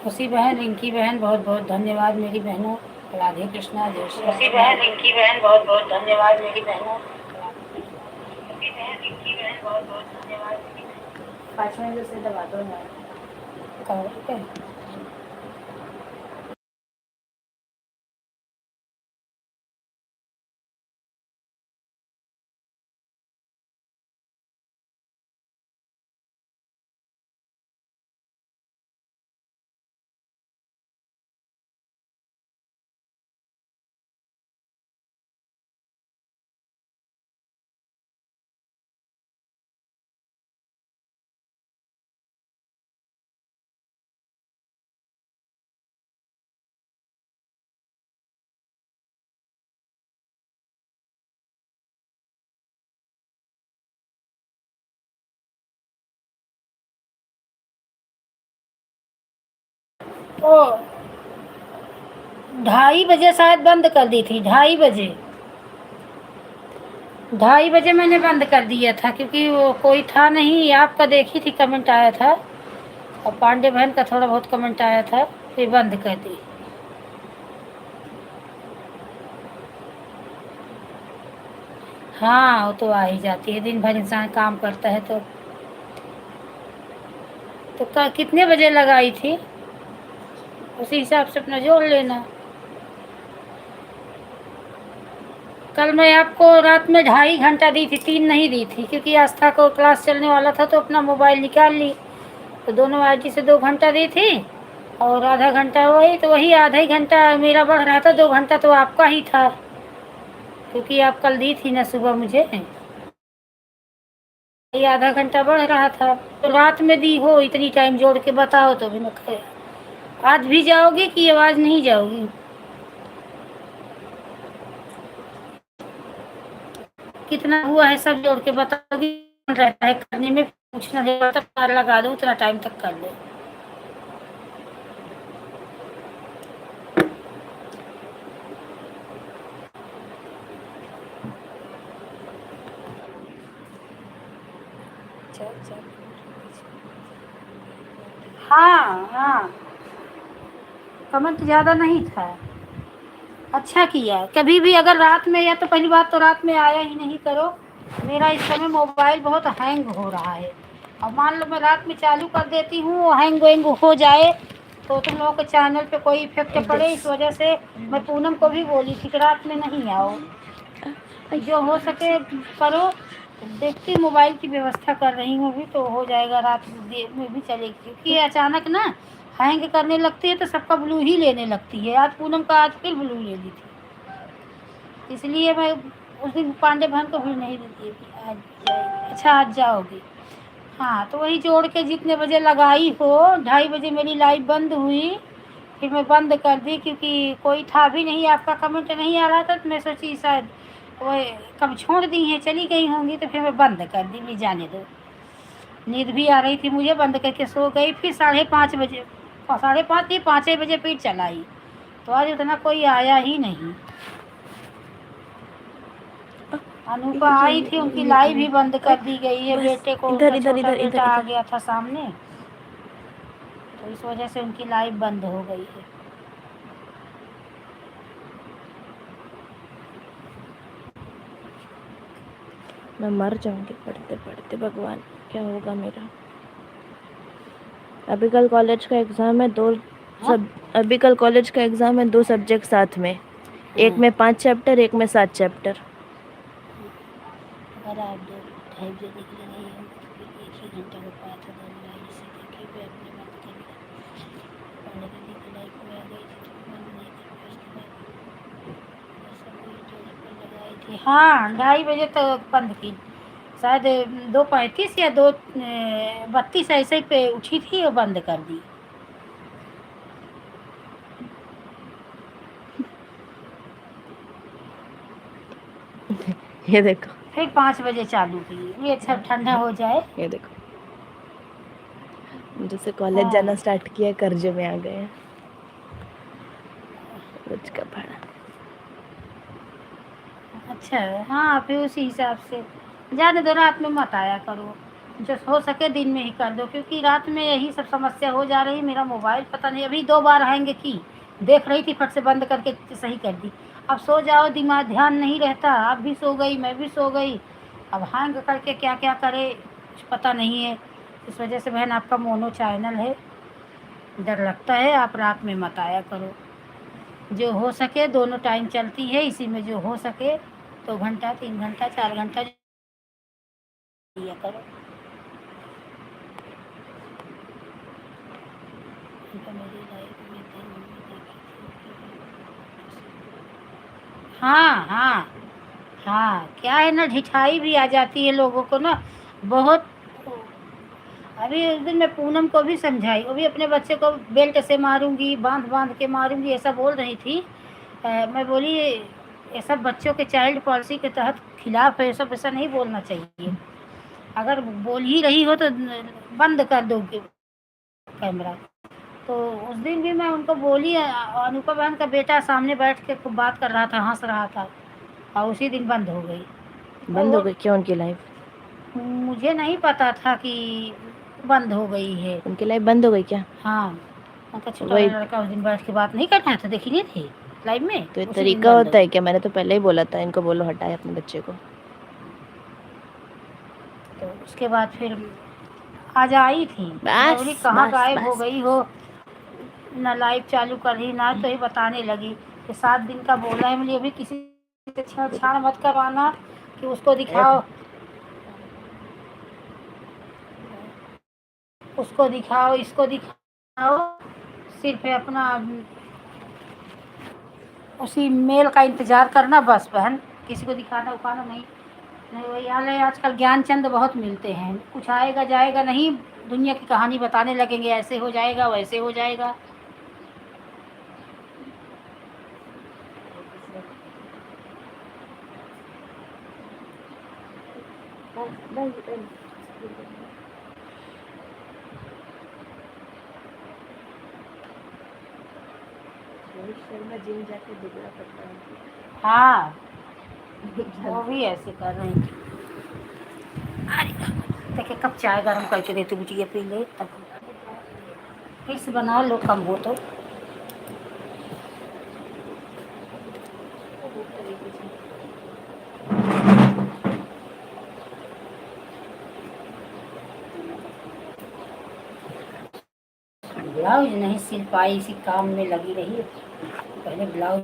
खुशी बहन, रिंकी बहन, बहुत बहुत धन्यवाद मेरी बहनों। राधे कृष्णा, जय श्री खुशी कृष्ण। बहन, रिंकी बहन, बहुत बहुत धन्यवाद मेरी बहनों। खुशी बहन, रिंकी बहन, बहुत बहुत धन्यवाद मेरी बहनों। 5 मिनट से दबा दो ना। ठीक है। ओ 2:30 बजे शायद बंद कर दी थी, 2:30 बजे। 2:30 बजे मैंने बंद कर दिया था क्योंकि वो कोई था नहीं। आपका देखी थी, कमेंट आया था, और पांडे बहन का थोड़ा बहुत कमेंट आया था, फिर बंद कर दी। हाँ, वो तो आ ही जाती है, दिन भर इंसान काम करता है तो कितने बजे लगाई थी उसी हिसाब से अपना जोड़ लेना। कल मैं आपको रात में 2.5 घंटा दी थी, 3 नहीं दी थी, क्योंकि आस्था को क्लास चलने वाला था तो अपना मोबाइल निकाल ली, तो दोनों आईडी से 2 घंटा दी थी, और आधा घंटा वही, तो वही आधा ही घंटा मेरा बढ़ रहा था, 2 घंटा तो आपका ही था, क्योंकि आप कल दी थी ना सुबह मुझे, ये आधा घंटा बढ़ रहा था। तो रात में दी हो इतनी टाइम जोड़ के बताओ तो भी मैं कहे। आज भी जाओगी कि आवाज नहीं जाओगी? कितना हुआ है सब जोड़ के बताओगी? रहता है करने में, पूछना है तब पार लगा दो, उतना टाइम तक कर लो। हाँ हाँ, कमेंट ज़्यादा नहीं था। अच्छा किया। कभी भी अगर रात में, या तो पहली बात तो रात में आया ही नहीं करो। मेरा इस समय मोबाइल बहुत हैंग हो रहा है, और मान लो मैं रात में चालू कर देती हूँ, हैंग वैंग हो जाए तो तुम लोगों के चैनल पे कोई इफेक्ट पड़े, इस वजह से मैं पूनम को भी बोली थी कि रात में नहीं आओ, जो हो सके करो। देखती मोबाइल की व्यवस्था कर रही हूँ अभी, तो हो जाएगा, रात में भी चलेगी, क्योंकि ये अचानक ना हैंग करने लगती है तो सबका ब्लू ही लेने लगती है। आज पूनम का आज फिर ब्लू ले ली थी, इसलिए मैं उस दिन पांडे बहन को भी नहीं देती थी, आज जाएगी। अच्छा, आज जाओगी? हाँ, तो वही जोड़ के जितने बजे लगाई हो, 2:30 बजे मेरी लाइव बंद हुई, फिर मैं बंद कर दी, क्योंकि कोई था भी नहीं, आपका कमेंट नहीं आ रहा था, तो मैं सोची शायद वो कब छोड़ दी हैं, चली गई होंगी, तो फिर मैं बंद कर दी, भी जाने दो। नींद भी आ रही थी मुझे, बंद करके सो गई। फिर 5:30 बजे, 5:30 ही 5 बजे फिर चलाई, तो आज उतना कोई आया ही नहीं। अनुपा आई थी, उनकी लाइव भी बंद कर दी गई है, बेटे को उनका छोटा बेटा आ गया था सामने, तो इस वजह से उनकी लाइव बंद हो गई है। मैं मर जाऊंगी पढ़ते पढ़ते, भगवान क्या होगा मेरा। अभी कल कॉलेज का एग्ज़ाम है, अभी कल कॉलेज का एग्ज़ाम है, 2 सब्जेक्ट साथ में, एक में 5 चैप्टर, एक में 7 चैप्टर। अगर आप 2-2:30 बजे निकले नहीं होंगे तो फिर 1 ही घंटा हो पाया था, दोनों लाइन से देखिए, फिर अपने बंद कर लिया। पढ़ने की लाइफ में आ गई थी तो बंद नहीं कर पाया, उसके बाद ऐसा कोई जोड़ पर लगाई थी। हाँ, 2:30 बजे तक बंद की, शायद 2:35 या 2:32 ऐसे ही पे उठी थी और बंद कर दी। ये देखो, फिर 5 बजे चालू की, ये अच्छा ठंडा हो जाए। ये देखो, जैसे कॉलेज हाँ। जाना स्टार्ट किया, कर्जे में आ गए हैं, रोज का भाड़ा। अच्छा, हाँ, फिर उसी हिसाब से जाने दो, रात में मत आया करो। जो हो सके दिन में ही कर दो, क्योंकि रात में यही सब समस्या हो जा रही। मेरा मोबाइल पता नहीं अभी 2 बार हैंग की, देख रही थी फट से बंद करके सही कर दी। अब सो जाओ, दिमाग ध्यान नहीं रहता। आप भी सो गई, मैं भी सो गई, अब हैंग करके क्या क्या करे कुछ पता नहीं है। इस वजह से बहन आपका मोनो चैनल है, डर लगता है। आप रात में मत आया करो, जो हो सके दोनों टाइम चलती है, इसी में जो हो सके 2 घंटा 3 घंटा 4 घंटा दिया करो। तो मेरी लाइफ में हाँ हाँ हाँ, क्या है ना, ढिठाई भी आ जाती है लोगों को ना बहुत। अभी उस दिन मैं पूनम को भी समझाई, वो भी अपने बच्चे को बेल्ट से मारूंगी, बांध बांध के मारूंगी, ऐसा बोल रही थी। मैं बोली ये सब बच्चों के चाइल्ड पॉलिसी के तहत खिलाफ है, ये सब ऐसा नहीं बोलना चाहिए। अगर बोल ही रही हो तो बंद कर दो कैमरा। तो उस दिन भी मैं उनको बोली, अनुपा बहन का बेटा सामने बैठ के खूब बात कर रहा था, हंस रहा था, और उसी दिन बंद हो गई। बंद हो गई क्या उनकी लाइव? मुझे नहीं पता था कि बंद हो गई है। उनकी लाइव बंद हो गई क्या? हाँ, उनका छोटा वही वाला लड़का उस दिन बैठ के बात नहीं कर रहा था, देखी नहीं थी लाइव में, तो ये उसी दिन तरीका बंद होता हो है क्या? मैंने तो पहले ही बोला था इनको बोलो हटाए अपने बच्चे को। गई। तो उसके बाद फिर आज आई थी, मैं बोली बस कहाँ बस गायब हो बस गई हो, ना लाइव चालू कर रही ना, तो ही बताने लगी कि 7 दिन का बोला है। मुझे अभी किसी से छेड़छाड़ मत करवाना कि उसको दिखाओ, उसको दिखाओ, इसको दिखाओ। सिर्फ अपना उसी मेल का इंतज़ार करना बस बहन, किसी को दिखाना उखाना नहीं। नहीं वही हाल है, आजकल ज्ञान चंद बहुत मिलते हैं, कुछ आएगा जाएगा नहीं, दुनिया की कहानी बताने लगेंगे, ऐसे हो जाएगा वैसे हो जाएगा। जिम जाके दुबला पड़ता है। हाँ, वो भी ऐसे कर रहे हैं। देखिए कब चाय गर्म करके देती बिटिया पी ले, तब फिर से बना लो, कम हो तो। ब्लाउज नहीं सिल पाई, इसी काम में लगी रही। पहले ब्लाउज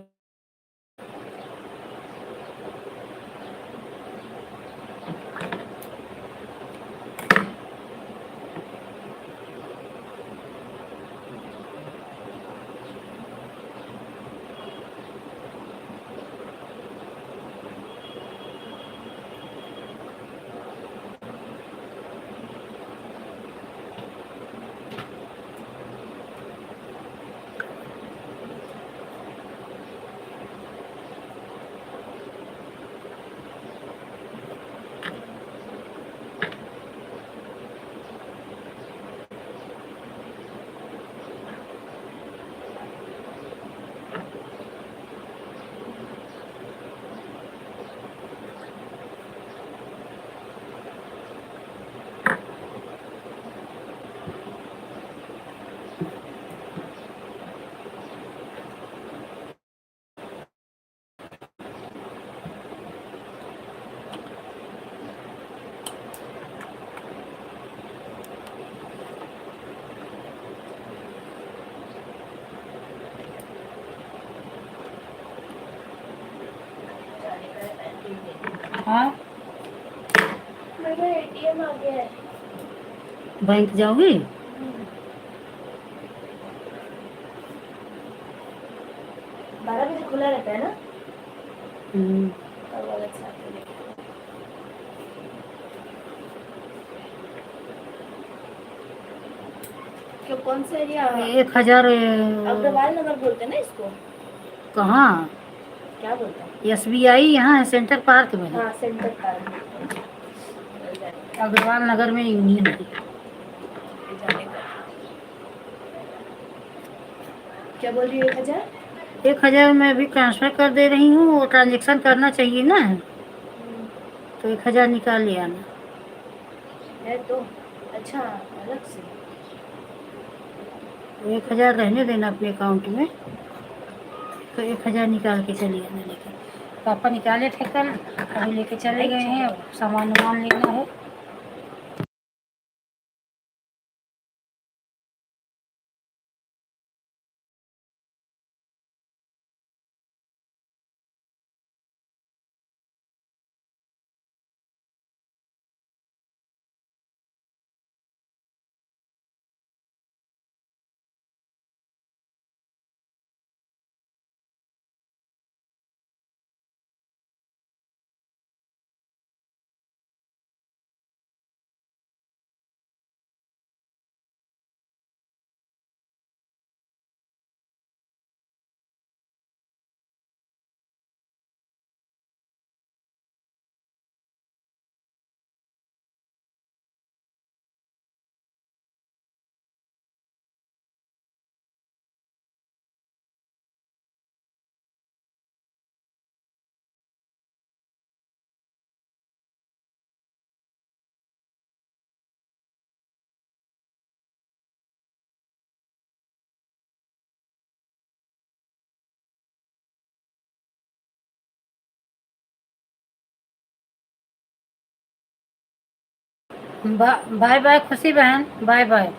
हाँ मेरा एटीएम आ गया है। बैंक जाओगी? 12 बजे खुला रहता है ना? हम्म, और वाला साथ में लेके। क्यों कौन सा एरिया? 1000 अग्रवाल नगर बोलते हैं ना इसको? कहाँ? क्या बोलते हैं? SBI यहाँ है, सेंटर पार्क में है। हाँ सेंटर पार्क। अग्रवाल नगर में यूनियन है। क्या बोल रही है? 1000? 1000 मैं अभी ट्रांसफर कर दे रही हूँ, वो ट्रांजेक्शन करना चाहिए ना, तो 1000 निकाल ले आना। है तो अच्छा अलग से 1,000 रहने देना अपने अकाउंट में, तो 1,000 निकाल के चली आना लेके। पापा निकाले थे कल, अभी लेके चले गए हैं, अब सामान वामान लेना है। बाय बाय खुशी बहन, बाय बाय।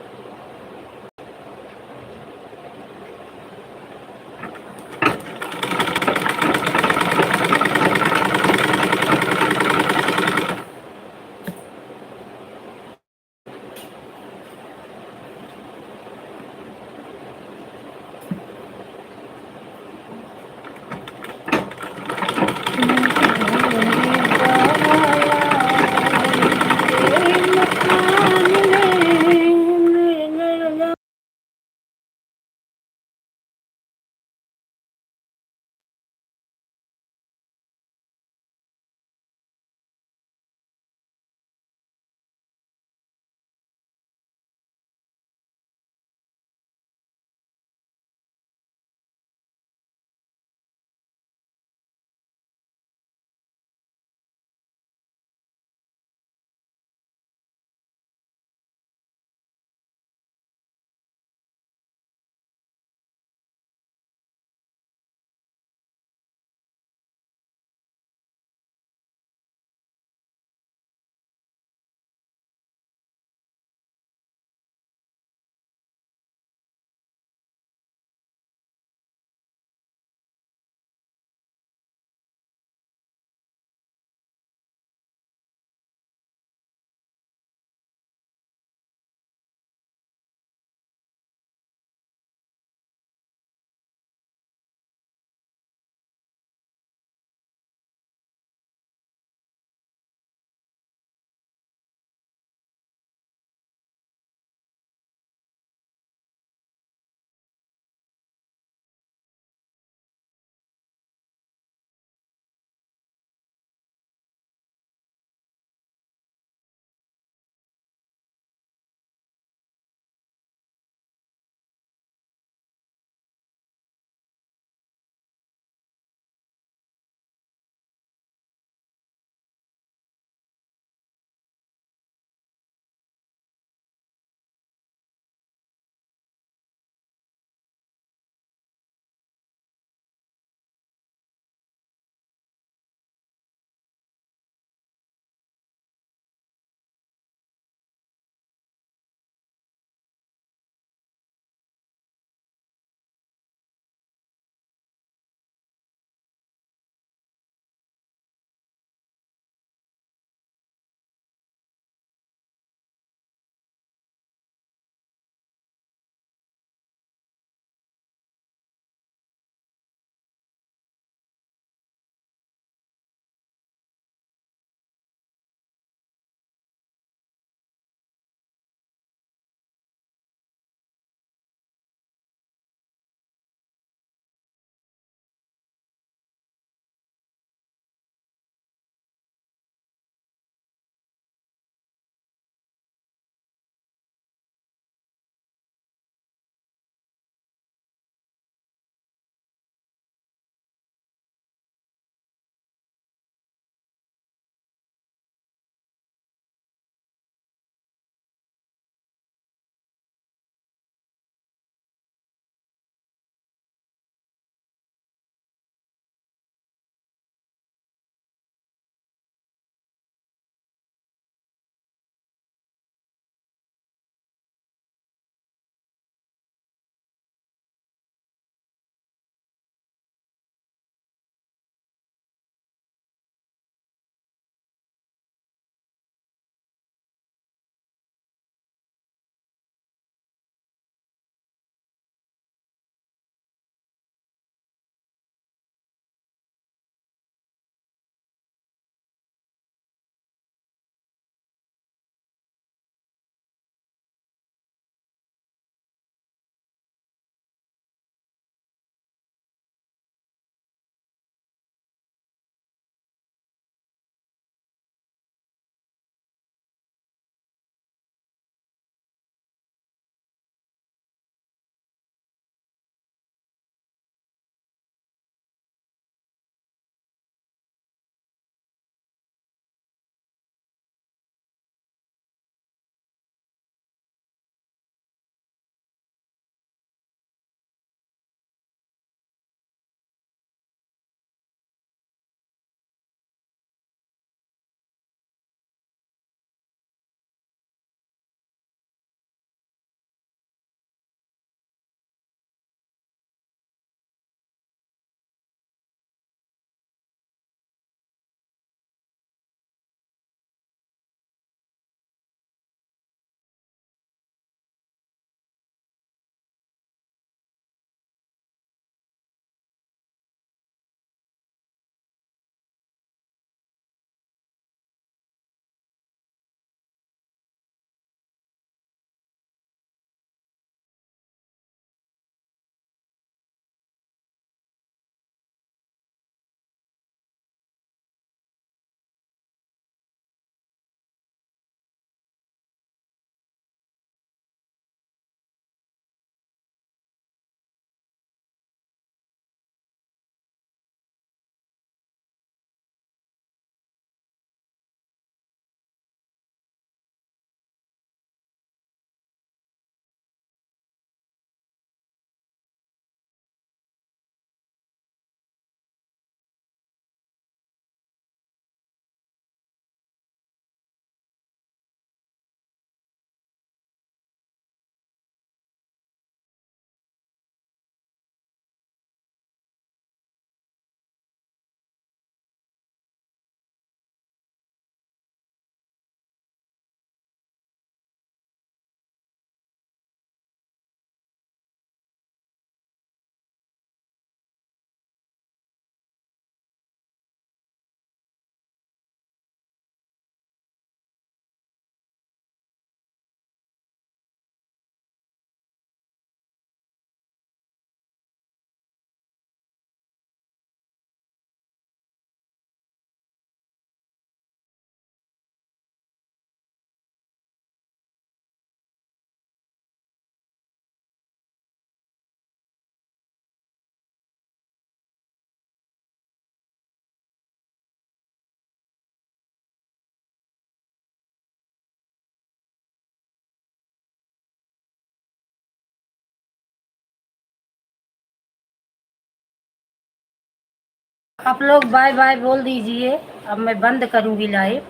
आप लोग बाय बाय बोल दीजिए। अब मैं बंद करूँगी लाइव,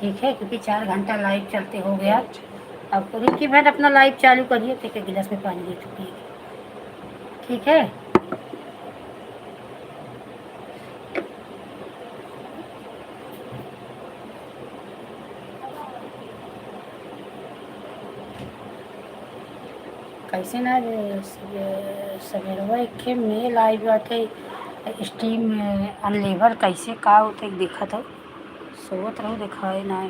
ठीक है, क्योंकि 4 घंटा लाइव चलते हो गया। अब रिंकी बहन अपना लाइव चालू करिए, एक एक गिलास में पानी दे चुकी है, ठीक है। कैसे ना सवेरवा एक मेल आई बाटे स्टीम अनलेवर कैसे का होते देखा था सोवत रहूँ दिखाए ना।